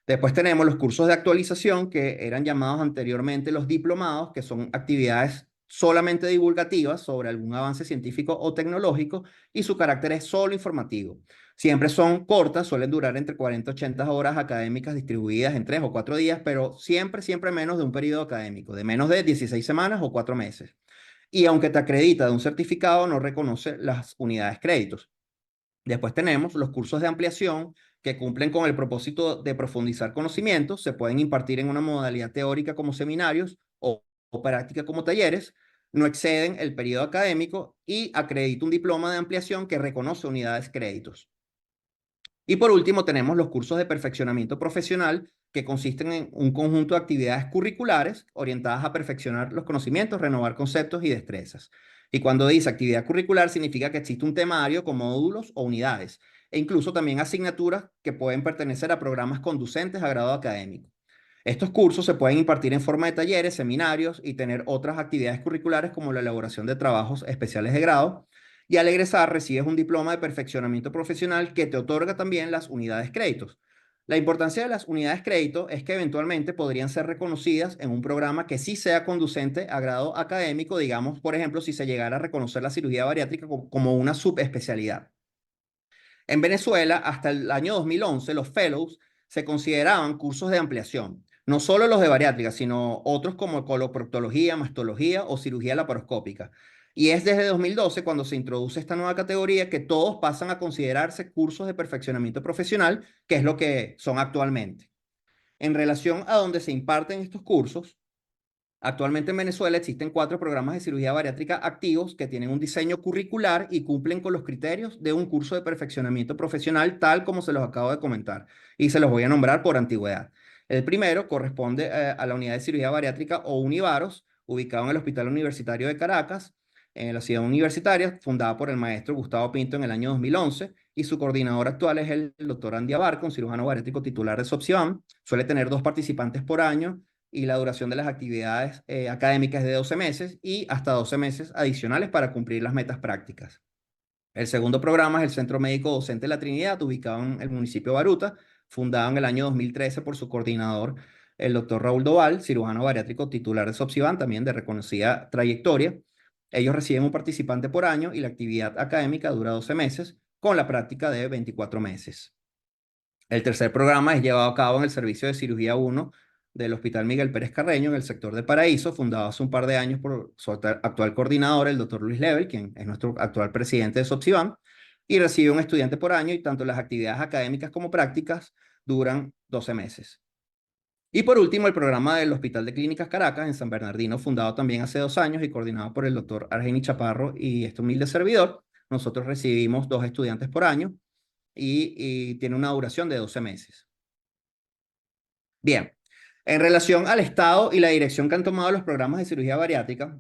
Después tenemos los cursos de actualización, que eran llamados anteriormente los diplomados, que son actividades solamente divulgativas sobre algún avance científico o tecnológico, y su carácter es solo informativo. Siempre son cortas, suelen durar entre 40 y 80 horas académicas distribuidas en 3 o 4 días, pero siempre menos de un periodo académico, de menos de 16 semanas o 4 meses. Y aunque te acredita de un certificado, no reconoce las unidades créditos. Después tenemos los cursos de ampliación que cumplen con el propósito de profundizar conocimientos, se pueden impartir en una modalidad teórica como seminarios o práctica como talleres, no exceden el periodo académico y acredita un diploma de ampliación que reconoce unidades créditos. Y por último tenemos los cursos de perfeccionamiento profesional que consisten en un conjunto de actividades curriculares orientadas a perfeccionar los conocimientos, renovar conceptos y destrezas. Y cuando dice actividad curricular significa que existe un temario con módulos o unidades, e incluso también asignaturas que pueden pertenecer a programas conducentes a grado académico. Estos cursos se pueden impartir en forma de talleres, seminarios y tener otras actividades curriculares como la elaboración de trabajos especiales de grado. Y al egresar recibes un diploma de perfeccionamiento profesional que te otorga también las unidades créditos. La importancia de las unidades crédito es que eventualmente podrían ser reconocidas en un programa que sí sea conducente a grado académico, digamos, por ejemplo, si se llegara a reconocer la cirugía bariátrica como una subespecialidad. En Venezuela, hasta el año 2011, los fellows se consideraban cursos de ampliación. No solo los de bariátrica, sino otros como coloproctología, mastología o cirugía laparoscópica. Y es desde 2012 cuando se introduce esta nueva categoría que todos pasan a considerarse cursos de perfeccionamiento profesional, que es lo que son actualmente. En relación a donde se imparten estos cursos, actualmente en Venezuela existen 4 programas de cirugía bariátrica activos que tienen un diseño curricular y cumplen con los criterios de un curso de perfeccionamiento profesional, tal como se los acabo de comentar, y se los voy a nombrar por antigüedad. El primero corresponde a la unidad de cirugía bariátrica o Univaros, ubicado en el Hospital Universitario de Caracas, en la ciudad universitaria, fundada por el maestro Gustavo Pinto en el año 2011, y su coordinador actual es el doctor Andy Abarca, un cirujano bariátrico titular de SOPSIBAN. Suele tener 2 participantes por año y la duración de las actividades académicas es de 12 meses y hasta 12 meses adicionales para cumplir las metas prácticas. El segundo programa es el Centro Médico Docente La Trinidad, ubicado en el municipio de Baruta, fundado en el año 2013 por su coordinador, el doctor Raúl Doval, cirujano bariátrico titular de SOPSIBAN, también de reconocida trayectoria. Ellos reciben un participante por año y la actividad académica dura 12 meses, con la práctica de 24 meses. El tercer programa es llevado a cabo en el Servicio de Cirugía 1 del Hospital Miguel Pérez Carreño, en el sector de Paraíso, fundado hace un par de años por su actual coordinador, el doctor Luis Level, quien es nuestro actual presidente de SOPSIBAN, y recibe un estudiante por año, y tanto las actividades académicas como prácticas duran 12 meses. Y por último, el programa del Hospital de Clínicas Caracas, en San Bernardino, fundado también hace 2 años y coordinado por el doctor Argeni Chaparro y este humilde servidor. Nosotros recibimos 2 estudiantes por año y tiene una duración de 12 meses. Bien, en relación al estado y la dirección que han tomado los programas de cirugía bariátrica,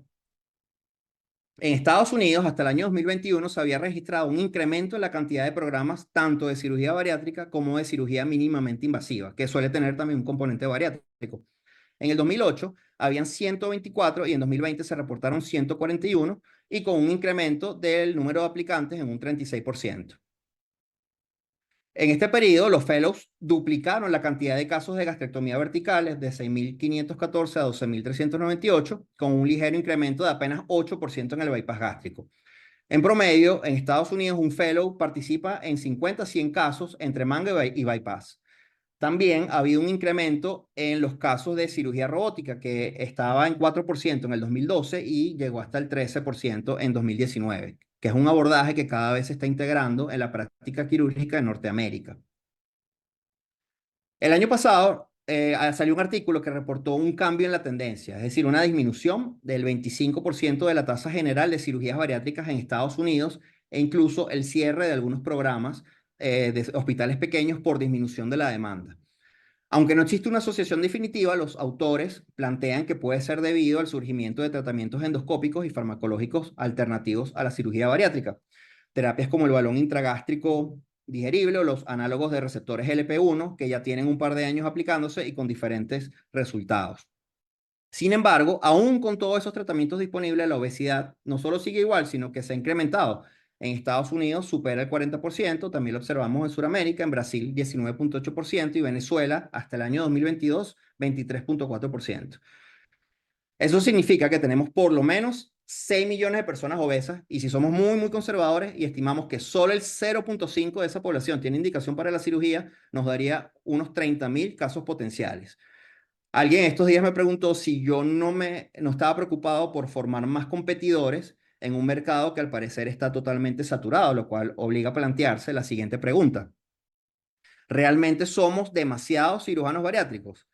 en Estados Unidos hasta el año 2021 se había registrado un incremento en la cantidad de programas tanto de cirugía bariátrica como de cirugía mínimamente invasiva, que suele tener también un componente bariátrico. En el 2008 habían 124 y en 2020 se reportaron 141 y con un incremento del número de aplicantes en un 36%. En este periodo, los fellows duplicaron la cantidad de casos de gastrectomía verticales de 6.514 a 12.398, con un ligero incremento de apenas 8% en el bypass gástrico. En promedio, en Estados Unidos, un fellow participa en 50 a 100 casos entre manga y bypass. También ha habido un incremento en los casos de cirugía robótica, que estaba en 4% en el 2012 y llegó hasta el 13% en 2019. que es un abordaje que cada vez se está integrando en la práctica quirúrgica en Norteamérica. El año pasado salió un artículo que reportó un cambio en la tendencia, es decir, una disminución del 25% de la tasa general de cirugías bariátricas en Estados Unidos e incluso el cierre de algunos programas de hospitales pequeños por disminución de la demanda. Aunque no existe una asociación definitiva, los autores plantean que puede ser debido al surgimiento de tratamientos endoscópicos y farmacológicos alternativos a la cirugía bariátrica. Terapias como el balón intragástrico digerible o los análogos de receptores LP1, que ya tienen un par de años aplicándose y con diferentes resultados. Sin embargo, aún con todos esos tratamientos disponibles, la obesidad no solo sigue igual, sino que se ha incrementado. En Estados Unidos supera el 40%, también lo observamos en Sudamérica, en Brasil 19.8% y Venezuela hasta el año 2022 23.4%. Eso significa que tenemos por lo menos 6 millones de personas obesas y si somos muy conservadores y estimamos que solo el 0.5 de esa población tiene indicación para la cirugía, nos daría unos 30.000 casos potenciales. Alguien estos días me preguntó si yo no estaba preocupado por formar más competidores en un mercado que al parecer está totalmente saturado, lo cual obliga a plantearse la siguiente pregunta. ¿Realmente somos demasiados cirujanos bariátricos?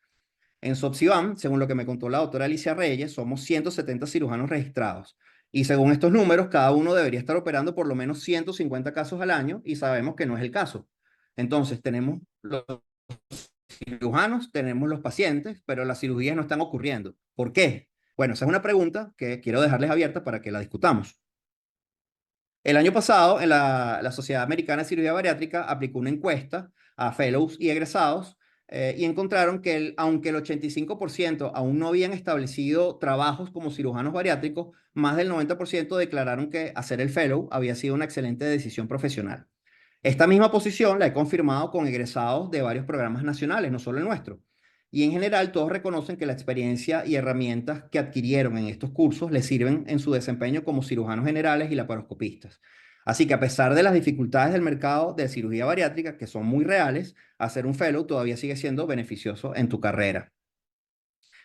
En Sopsivan, según lo que me contó la doctora Alicia Reyes, somos 170 cirujanos registrados. Y según estos números, cada uno debería estar operando por lo menos 150 casos al año y sabemos que no es el caso. Entonces, tenemos los cirujanos, tenemos los pacientes, pero las cirugías no están ocurriendo. ¿Por qué? Bueno, esa es una pregunta que quiero dejarles abierta para que la discutamos. El año pasado, en la Sociedad Americana de Cirugía Bariátrica aplicó una encuesta a fellows y egresados y encontraron que aunque el 85% aún no habían establecido trabajos como cirujanos bariátricos, más del 90% declararon que hacer el fellow había sido una excelente decisión profesional. Esta misma posición la he confirmado con egresados de varios programas nacionales, no solo el nuestro. Y en general todos reconocen que la experiencia y herramientas que adquirieron en estos cursos les sirven en su desempeño como cirujanos generales y laparoscopistas. Así que a pesar de las dificultades del mercado de cirugía bariátrica, que son muy reales, hacer un fellow todavía sigue siendo beneficioso en tu carrera.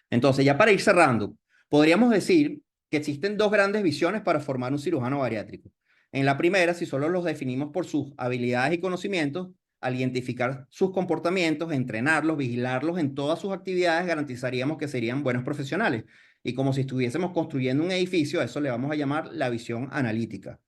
Entonces, ya para ir cerrando, podríamos decir que existen dos grandes visiones para formar un cirujano bariátrico. En la primera, si solo los definimos por sus habilidades y conocimientos, al identificar sus comportamientos, entrenarlos, vigilarlos en todas sus actividades, garantizaríamos que serían buenos profesionales. Y como si estuviésemos construyendo un edificio, a eso le vamos a llamar la visión analítica.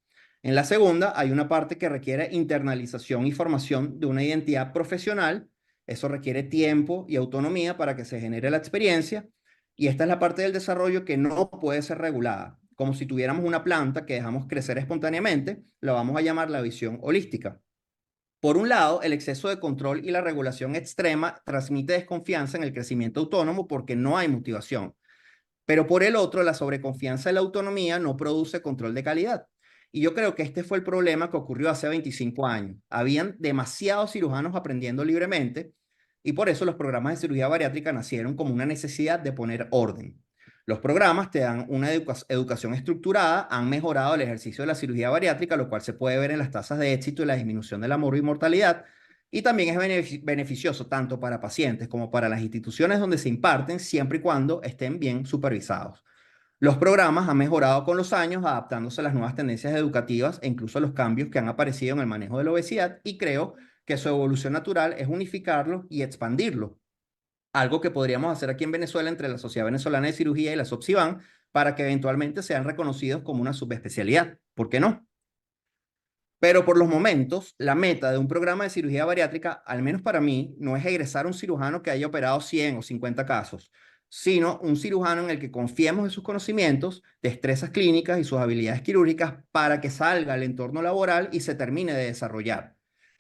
En la segunda, hay una parte que requiere internalización y formación de una identidad profesional. Eso requiere tiempo y autonomía para que se genere la experiencia. Y esta es la parte del desarrollo que no puede ser regulada. Como si tuviéramos una planta que dejamos crecer espontáneamente, la vamos a llamar la visión holística. Por un lado, el exceso de control y la regulación extrema transmite desconfianza en el crecimiento autónomo porque no hay motivación. Pero por el otro, la sobreconfianza en la autonomía no produce control de calidad. Y yo creo que este fue el problema que ocurrió hace 25 años. Habían demasiados cirujanos aprendiendo libremente y por eso los programas de cirugía bariátrica nacieron como una necesidad de poner orden. Los programas te dan una educación estructurada, han mejorado el ejercicio de la cirugía bariátrica, lo cual se puede ver en las tasas de éxito y la disminución de la mortalidad, y también es beneficioso tanto para pacientes como para las instituciones donde se imparten, siempre y cuando estén bien supervisados. Los programas han mejorado con los años, adaptándose a las nuevas tendencias educativas e incluso a los cambios que han aparecido en el manejo de la obesidad, y creo que su evolución natural es unificarlo y expandirlo. Algo que podríamos hacer aquí en Venezuela entre la Sociedad Venezolana de Cirugía y la SOPSIVAN para que eventualmente sean reconocidos como una subespecialidad. ¿Por qué no? Pero por los momentos, la meta de un programa de cirugía bariátrica, al menos para mí, no es egresar un cirujano que haya operado 100 o 50 casos, sino un cirujano en el que confiemos en sus conocimientos, destrezas clínicas y sus habilidades quirúrgicas para que salga al entorno laboral y se termine de desarrollar.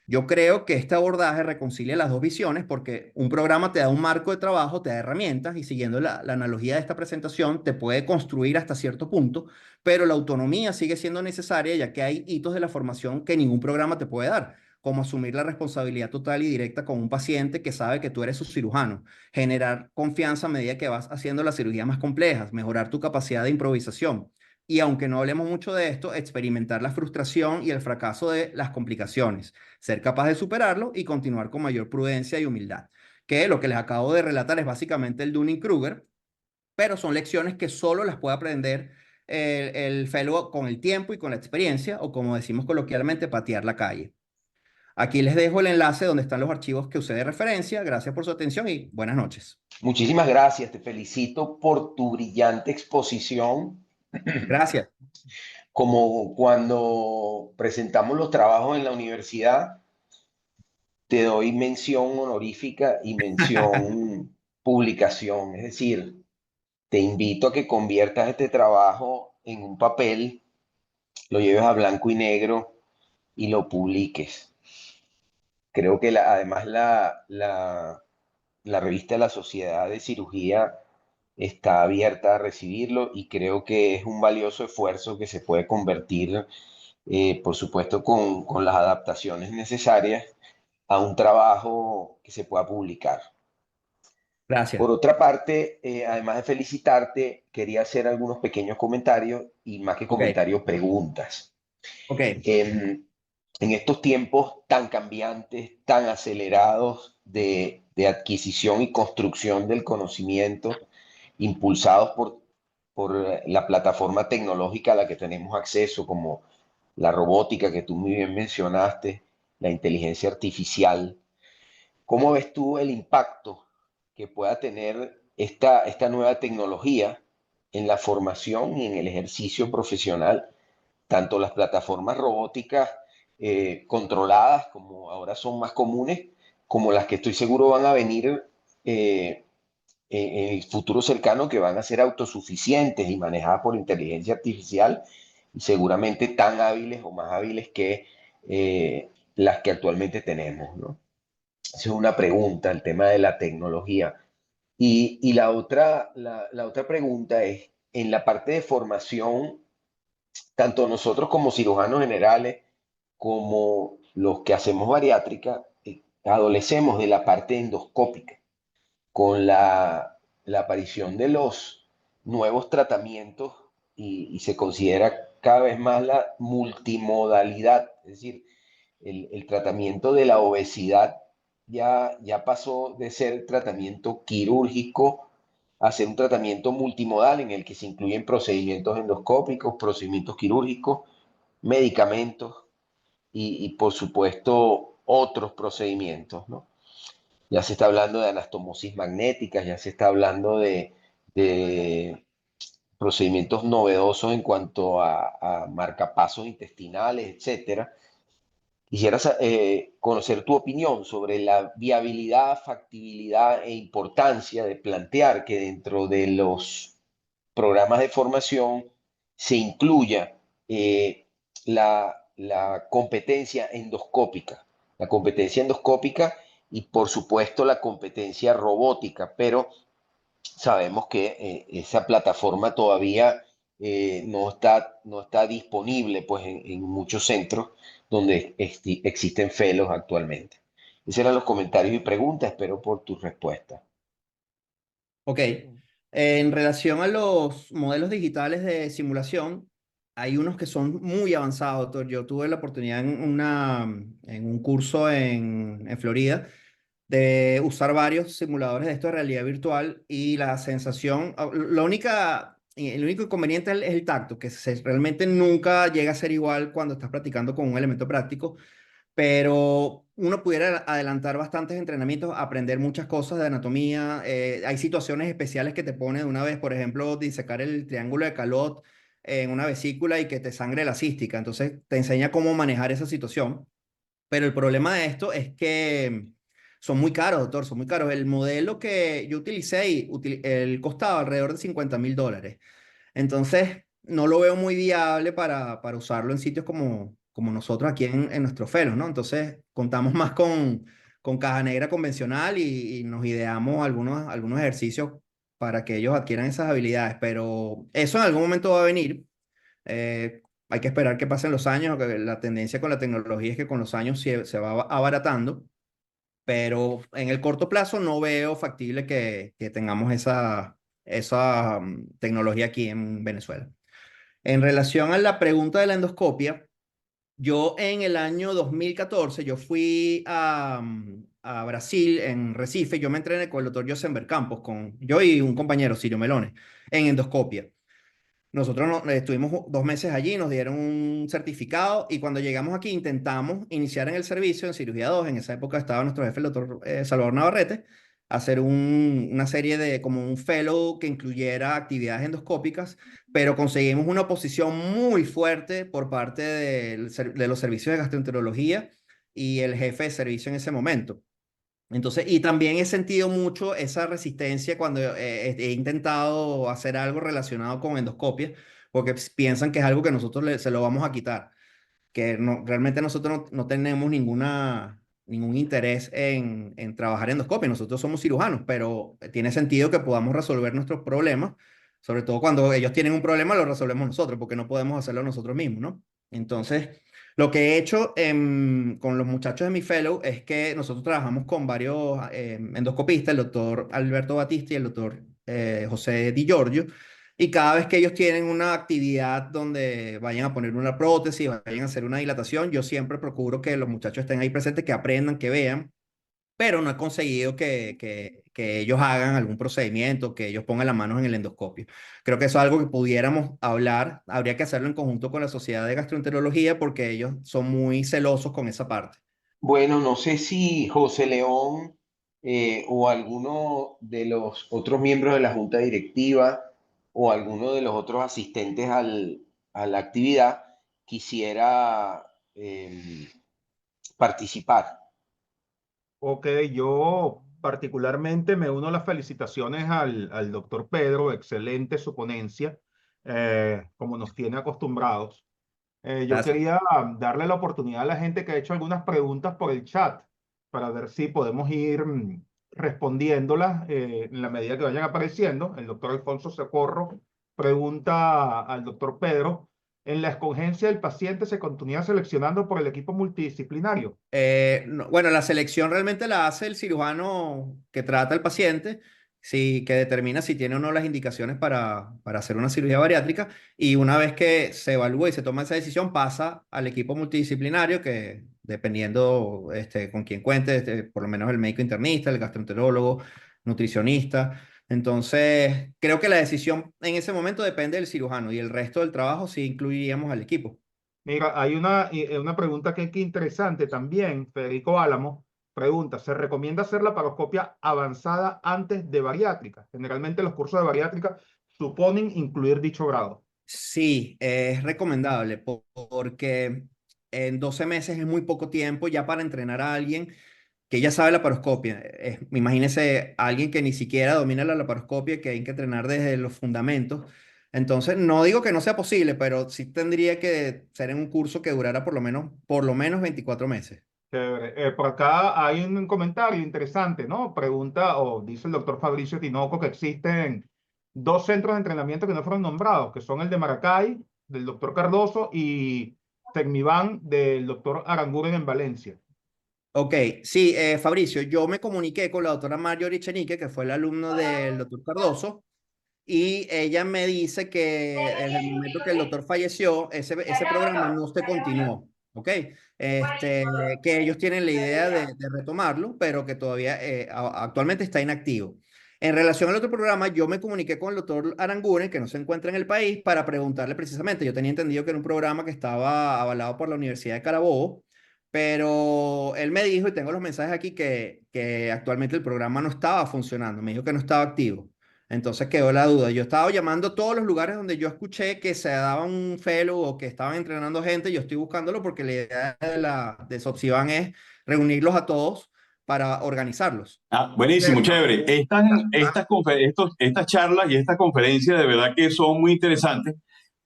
Yo creo que este abordaje reconcilia las dos visiones porque un programa te da un marco de trabajo, te da herramientas y siguiendo la analogía de esta presentación te puede construir hasta cierto punto, pero la autonomía sigue siendo necesaria ya que hay hitos de la formación que ningún programa te puede dar, como asumir la responsabilidad total y directa con un paciente que sabe que tú eres su cirujano, generar confianza a medida que vas haciendo las cirugías más complejas, mejorar tu capacidad de improvisación. Y aunque no hablemos mucho de esto, experimentar la frustración y el fracaso de las complicaciones, ser capaz de superarlo y continuar con mayor prudencia y humildad. Que lo que les acabo de relatar es básicamente el Dunning-Kruger, pero son lecciones que solo las puede aprender el fellow con el tiempo y con la experiencia, o como decimos coloquialmente, patear la calle. Aquí les dejo el enlace donde están los archivos que usé de referencia. Gracias por su atención y buenas noches. Muchísimas gracias, te felicito por tu brillante exposición. Gracias. Como cuando presentamos los trabajos en la universidad, te doy mención honorífica y mención publicación. Es decir, te invito a que conviertas este trabajo en un papel, lo lleves a blanco y negro y lo publiques. Creo que además la revista de la Sociedad de Cirugía está abierta a recibirlo y creo que es un valioso esfuerzo que se puede convertir, por supuesto, con las adaptaciones necesarias a un trabajo que se pueda publicar. Por Gracias. otra parte, además de felicitarte, quería hacer algunos pequeños comentarios y más que Ok, comentarios, preguntas. ok. En estos tiempos tan cambiantes, tan acelerados de adquisición y construcción del conocimiento, impulsados por la plataforma tecnológica a la que tenemos acceso, como la robótica que tú muy bien mencionaste, la inteligencia artificial. ¿Cómo ves tú el impacto que pueda tener esta nueva tecnología en la formación y en el ejercicio profesional? Tanto las plataformas robóticas controladas, como ahora son más comunes, como las que estoy seguro van a venir en el futuro cercano, que van a ser autosuficientes y manejadas por inteligencia artificial, y seguramente tan hábiles o más hábiles que las que actualmente tenemos, ¿no? Esa es una pregunta, el tema de la tecnología. Y la otra pregunta es, en la parte de formación, tanto nosotros como cirujanos generales, como los que hacemos bariátrica, adolecemos de la parte endoscópica, con la aparición de los nuevos tratamientos y se considera cada vez más la multimodalidad, es decir, el tratamiento de la obesidad ya pasó de ser tratamiento quirúrgico a ser un tratamiento multimodal en el que se incluyen procedimientos endoscópicos, procedimientos quirúrgicos, medicamentos por supuesto otros procedimientos, ¿no? Ya se está hablando de anastomosis magnética, ya se está hablando de procedimientos novedosos en cuanto a marcapasos intestinales, etcétera. Quisiera conocer tu opinión sobre la viabilidad, factibilidad e importancia de plantear que dentro de los programas de formación se incluya la competencia endoscópica, y por supuesto la competencia robótica, pero sabemos que esa plataforma todavía no está disponible pues, en muchos centros donde existen fellows actualmente. Esos eran los comentarios y preguntas, espero por tu respuesta. Ok. En relación a los modelos digitales de simulación, hay unos que son muy avanzados, doctor. Yo tuve la oportunidad en un curso en Florida de usar varios simuladores de esto de realidad virtual y la sensación, el único inconveniente es el tacto, que realmente nunca llega a ser igual cuando estás practicando con un elemento práctico, pero uno pudiera adelantar bastantes entrenamientos, aprender muchas cosas de anatomía. Hay situaciones especiales que te pone de una vez, por ejemplo, disecar el triángulo de Calot en una vesícula y que te sangre la cística. Entonces te enseña cómo manejar esa situación. Pero el problema de esto es que son muy caros, doctor, son muy caros. El modelo que yo utilicé, el costaba alrededor de $50,000. Entonces, no lo veo muy viable para usarlo en sitios como nosotros aquí en nuestro Felo, ¿no? Entonces, contamos más con caja negra convencional y nos ideamos algunos ejercicios para que ellos adquieran esas habilidades, pero eso en algún momento va a venir. Hay que esperar que pasen los años, que la tendencia con la tecnología es que con los años se va abaratando, pero en el corto plazo no veo factible que tengamos esa tecnología aquí en Venezuela. En relación a la pregunta de la endoscopia, yo en el año 2014, yo fui a Brasil, en Recife, yo me entrené con el doctor Josenber Campos, yo y un compañero, Sirio Melones, en endoscopia. Nosotros estuvimos 2 meses allí, nos dieron un certificado y cuando llegamos aquí intentamos iniciar en el servicio en cirugía 2. En esa época estaba nuestro jefe, el doctor Salvador Navarrete, hacer una serie de, como un fellow que incluyera actividades endoscópicas, pero conseguimos una oposición muy fuerte por parte de los servicios de gastroenterología y el jefe de servicio en ese momento. Entonces, y también he sentido mucho esa resistencia cuando he intentado hacer algo relacionado con endoscopia, porque piensan que es algo que nosotros se lo vamos a quitar, que no, realmente nosotros no tenemos ningún interés en trabajar endoscopia. Nosotros somos cirujanos, pero tiene sentido que podamos resolver nuestros problemas, sobre todo cuando ellos tienen un problema, lo resolvemos nosotros, porque no podemos hacerlo nosotros mismos, ¿no? Entonces, lo que he hecho con los muchachos de mi fellow es que nosotros trabajamos con varios endoscopistas, el doctor Alberto Batista y el doctor José Di Giorgio, y cada vez que ellos tienen una actividad donde vayan a poner una prótesis, vayan a hacer una dilatación, yo siempre procuro que los muchachos estén ahí presentes, que aprendan, que vean, pero no he conseguido que ellos hagan algún procedimiento, que ellos pongan las manos en el endoscopio. Creo que eso es algo que pudiéramos hablar, habría que hacerlo en conjunto con la Sociedad de Gastroenterología porque ellos son muy celosos con esa parte. Bueno, no sé si José León o alguno de los otros miembros de la junta directiva o alguno de los otros asistentes a la actividad quisiera participar. Ok, yo particularmente me uno a las felicitaciones al doctor Pedro, excelente su ponencia, como nos tiene acostumbrados. Yo Gracias. quería darle la oportunidad a la gente que ha hecho algunas preguntas por el chat para ver si podemos ir respondiéndolas en la medida que vayan apareciendo. El doctor Alfonso Socorro pregunta al doctor Pedro, ¿en la escogencia del paciente se continúa seleccionando por el equipo multidisciplinario? Bueno, la selección realmente la hace el cirujano que trata al paciente, sí, que determina si tiene o no las indicaciones para hacer una cirugía bariátrica. Y una vez que se evalúa y se toma esa decisión, pasa al equipo multidisciplinario que, dependiendo con quién cuente, por lo menos el médico internista, el gastroenterólogo, nutricionista. Entonces, creo que la decisión en ese momento depende del cirujano y el resto del trabajo sí incluiríamos al equipo. Mira, hay una pregunta que interesante también. Federico Álamo pregunta, ¿se recomienda hacer la paroscopia avanzada antes de bariátrica? Generalmente los cursos de bariátrica suponen incluir dicho grado. Sí, es recomendable porque en 12 meses es muy poco tiempo ya para entrenar a alguien que ya sabe la laparoscopia. Imagínese a alguien que ni siquiera domina la laparoscopia, que hay que entrenar desde los fundamentos. Entonces, no digo que no sea posible, pero sí tendría que ser en un curso que durara por lo menos 24 meses. Chévere. Por acá hay un comentario interesante, ¿no? Pregunta, o dice el doctor Fabricio Tinoco, que existen dos centros de entrenamiento que no fueron nombrados, que son el de Maracay, del doctor Cardoso, y Tecmiban, del doctor Aranguren en Valencia. Ok, sí, Fabricio, yo me comuniqué con la doctora Marjorie Echenique, que fue el alumno del doctor Cardoso. Y ella me dice que en el momento que el doctor falleció, ese programa no se continuó, ¿ok? Que ellos tienen la idea de retomarlo, pero que todavía actualmente está inactivo. En relación al otro programa, yo me comuniqué con el doctor Aranguren, que no se encuentra en el país, para preguntarle precisamente. Yo tenía entendido que era un programa que estaba avalado por la Universidad de Carabobo, pero él me dijo, y tengo los mensajes aquí, que actualmente el programa no estaba funcionando. Me dijo que no estaba activo. Entonces quedó la duda. Yo estaba llamando a todos los lugares donde yo escuché que se daban un fellow o que estaban entrenando gente. Yo estoy buscándolo porque la idea de Sopsivan es reunirlos a todos para organizarlos. Ah, buenísimo, chévere. Estas charlas y estas conferencias de verdad que son muy interesantes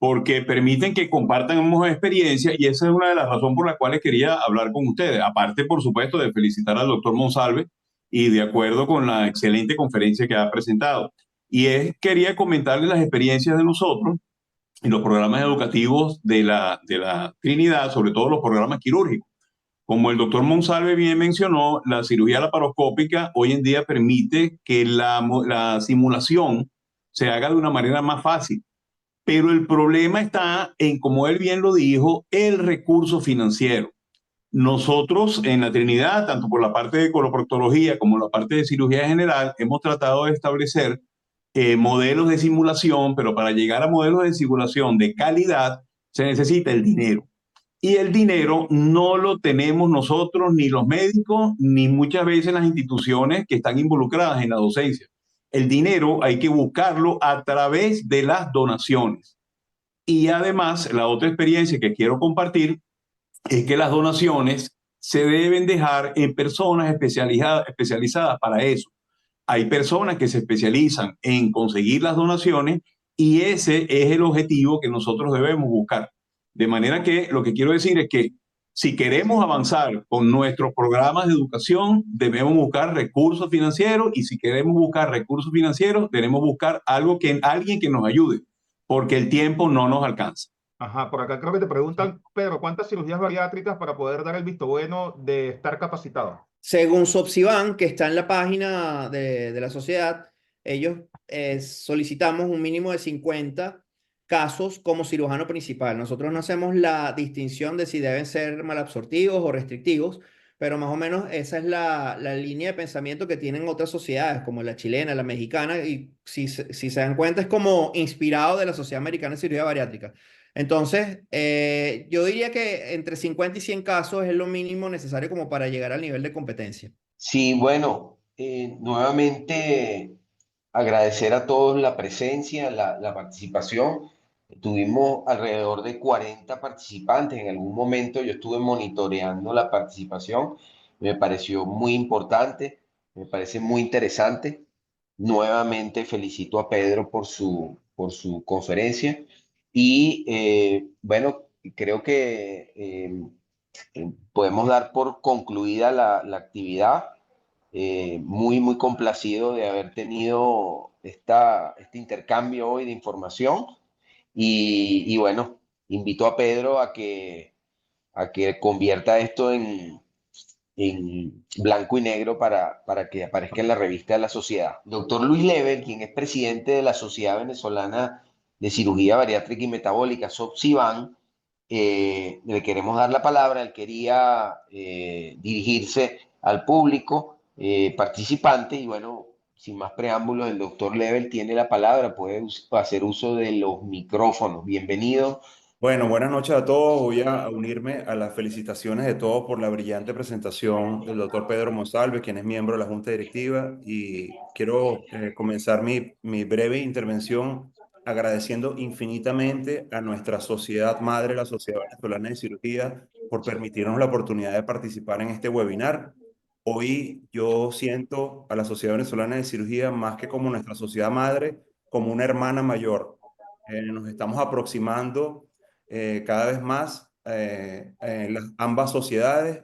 porque permiten que compartan experiencias y esa es una de las razones por las cuales quería hablar con ustedes. Aparte, por supuesto, de felicitar al doctor Monsalve y de acuerdo con la excelente conferencia que ha presentado. Quería comentarles las experiencias de nosotros en los programas educativos de la Trinidad, sobre todo los programas quirúrgicos. Como el doctor Monsalve bien mencionó, la cirugía laparoscópica hoy en día permite que la simulación se haga de una manera más fácil. Pero el problema está en, como él bien lo dijo, el recurso financiero. Nosotros en la Trinidad, tanto por la parte de coloproctología como la parte de cirugía general, hemos tratado de establecer modelos de simulación, pero para llegar a modelos de simulación de calidad se necesita el dinero. Y el dinero no lo tenemos nosotros, ni los médicos, ni muchas veces las instituciones que están involucradas en la docencia. El dinero hay que buscarlo a través de las donaciones. Y además, la otra experiencia que quiero compartir es que las donaciones se deben dejar en personas especializadas para eso. Hay personas que se especializan en conseguir las donaciones y ese es el objetivo que nosotros debemos buscar. De manera que lo que quiero decir es que si queremos avanzar con nuestros programas de educación, debemos buscar recursos financieros y si queremos buscar recursos financieros, debemos buscar alguien que nos ayude, porque el tiempo no nos alcanza. Ajá, por acá creo que te preguntan, Pedro, ¿cuántas cirugías bariátricas para poder dar el visto bueno de estar capacitado? Según Sopsivan, que está en la página de la sociedad, ellos solicitamos un mínimo de 50 casos como cirujano principal. Nosotros no hacemos la distinción de si deben ser malabsortivos o restrictivos, pero más o menos esa es la línea de pensamiento que tienen otras sociedades, como la chilena, la mexicana, y si se dan cuenta es como inspirado de la Sociedad Americana de Cirugía Bariátrica. Entonces, yo diría que entre 50 y 100 casos es lo mínimo necesario como para llegar al nivel de competencia. Sí, bueno, nuevamente agradecer a todos la presencia, la participación. Tuvimos alrededor de 40 participantes. En algún momento yo estuve monitoreando la participación. Me pareció muy importante, me parece muy interesante. Nuevamente felicito a Pedro por su conferencia y bueno, creo que podemos dar por concluida la actividad. Muy complacido de haber tenido este intercambio hoy de información y bueno, invito a Pedro a que convierta esto en blanco y negro para que aparezca en la revista de la sociedad. Doctor Luis Level, quien es presidente de la Sociedad Venezolana de Cirugía Bariátrica y Metabólica, SOPSIVAN, le queremos dar la palabra. Él quería dirigirse al público participante y bueno, sin más preámbulos, el doctor Level tiene la palabra, puede hacer uso de los micrófonos. Bienvenido. Bueno, buenas noches a todos. Voy a unirme a las felicitaciones de todos por la brillante presentación del doctor Pedro Monsalve, quien es miembro de la Junta Directiva. Y quiero comenzar mi breve intervención agradeciendo infinitamente a nuestra sociedad madre, la Sociedad Venezolana de Cirugía, por permitirnos la oportunidad de participar en este webinar. Hoy yo siento a la Sociedad Venezolana de Cirugía más que como nuestra sociedad madre, como una hermana mayor. Nos estamos aproximando cada vez más ambas sociedades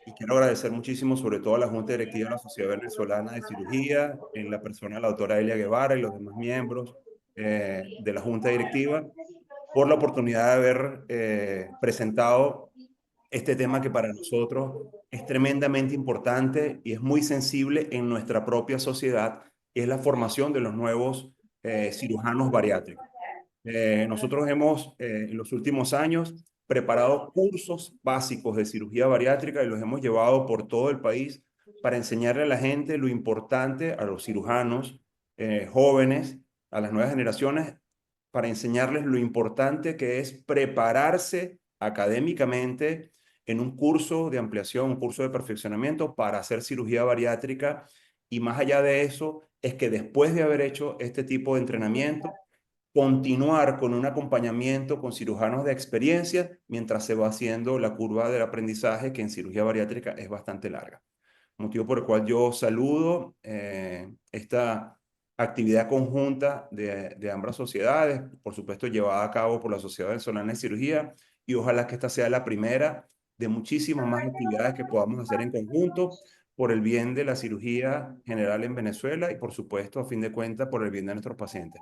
y quiero agradecer muchísimo sobre todo a la Junta Directiva de la Sociedad Venezolana de Cirugía, en la persona de la doctora Elia Guevara y los demás miembros de la Junta Directiva, por la oportunidad de haber presentado este tema que para nosotros es tremendamente importante y es muy sensible en nuestra propia sociedad, y es la formación de los nuevos cirujanos bariátricos. Nosotros hemos en los últimos años preparado cursos básicos de cirugía bariátrica y los hemos llevado por todo el país para enseñarle a la gente lo importante, a los cirujanos jóvenes, a las nuevas generaciones, para enseñarles lo importante que es prepararse académicamente en un curso de ampliación, un curso de perfeccionamiento para hacer cirugía bariátrica. Y más allá de eso, es que después de haber hecho este tipo de entrenamiento, continuar con un acompañamiento con cirujanos de experiencia mientras se va haciendo la curva del aprendizaje, que en cirugía bariátrica es bastante larga. Motivo por el cual yo saludo esta actividad conjunta de ambas sociedades, por supuesto llevada a cabo por la Sociedad Venezolana de Cirugía, y ojalá que esta sea la primera de muchísimas más actividades que podamos hacer en conjunto por el bien de la cirugía general en Venezuela y por supuesto, a fin de cuentas, por el bien de nuestros pacientes.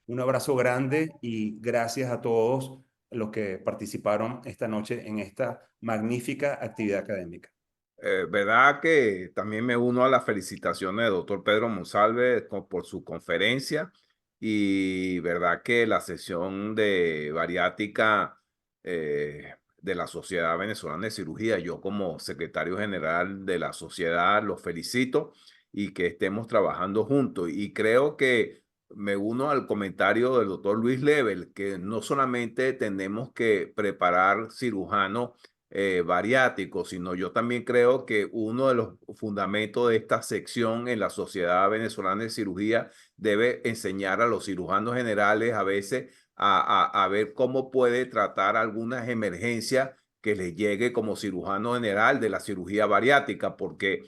Un abrazo grande y gracias a todos los que participaron esta noche en esta magnífica actividad académica. Verdad que también me uno a las felicitaciones del doctor Pedro Monsalve por su conferencia y verdad que la sesión de bariátrica de la Sociedad Venezolana de Cirugía, yo como secretario general de la sociedad los felicito y que estemos trabajando juntos y creo que me uno al comentario del doctor Luis Lebel, que no solamente tenemos que preparar cirujanos bariátricos, sino yo también creo que uno de los fundamentos de esta sección en la Sociedad Venezolana de Cirugía debe enseñar a los cirujanos generales a veces a ver cómo puede tratar algunas emergencias que les llegue como cirujano general de la cirugía bariátrica, porque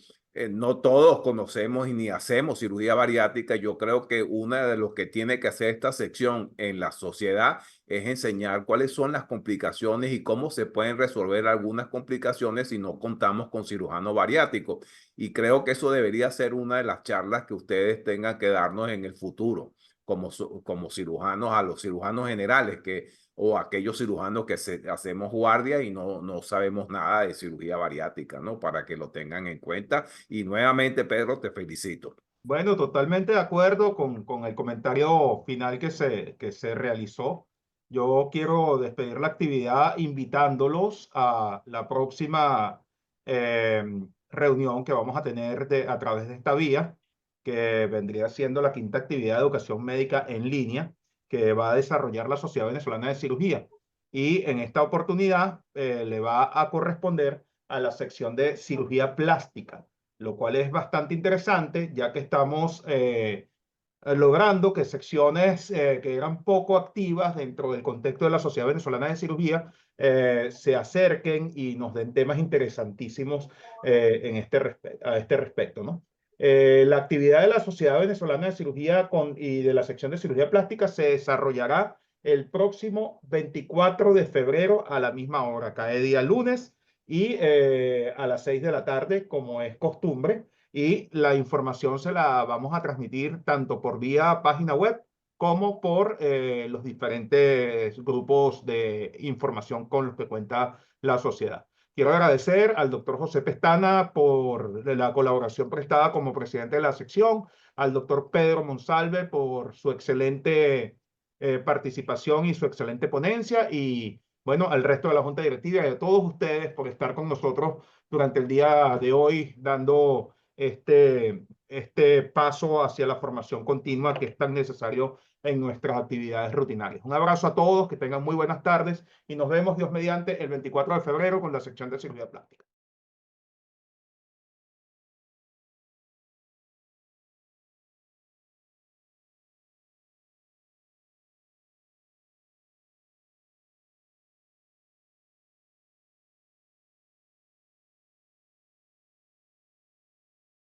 no todos conocemos y ni hacemos cirugía bariátrica. Yo creo que una de los que tiene que hacer esta sección en la sociedad es enseñar cuáles son las complicaciones y cómo se pueden resolver algunas complicaciones si no contamos con cirujano bariátrico. Y creo que eso debería ser una de las charlas que ustedes tengan que darnos en el futuro como cirujanos, a los cirujanos generales o aquellos cirujanos que hacemos guardia y no sabemos nada de cirugía bariátrica, ¿no? Para que lo tengan en cuenta. Y nuevamente, Pedro, te felicito. Bueno, totalmente de acuerdo con el comentario final que se realizó. Yo quiero despedir la actividad invitándolos a la próxima reunión que vamos a tener a través de esta vía, que vendría siendo la quinta actividad de educación médica en línea que va a desarrollar la Sociedad Venezolana de Cirugía. Y en esta oportunidad le va a corresponder a la sección de cirugía plástica, lo cual es bastante interesante, ya que estamos logrando que secciones que eran poco activas dentro del contexto de la Sociedad Venezolana de Cirugía se acerquen y nos den temas interesantísimos a este respecto, ¿no? La actividad de la Sociedad Venezolana de Cirugía y de la sección de cirugía plástica se desarrollará el próximo 24 de febrero a la misma hora, cae día lunes, y a las 6 de la tarde, como es costumbre, y la información se la vamos a transmitir tanto por vía página web como por los diferentes grupos de información con los que cuenta la sociedad. Quiero agradecer al doctor José Pestana por la colaboración prestada como presidente de la sección, al doctor Pedro Monsalve por su excelente participación y su excelente ponencia, y bueno, al resto de la Junta Directiva y a todos ustedes por estar con nosotros durante el día de hoy, dando este paso hacia la formación continua que es tan necesario en nuestras actividades rutinarias. Un abrazo a todos, que tengan muy buenas tardes y nos vemos, Dios mediante, el 24 de febrero con la sección de cirugía plástica.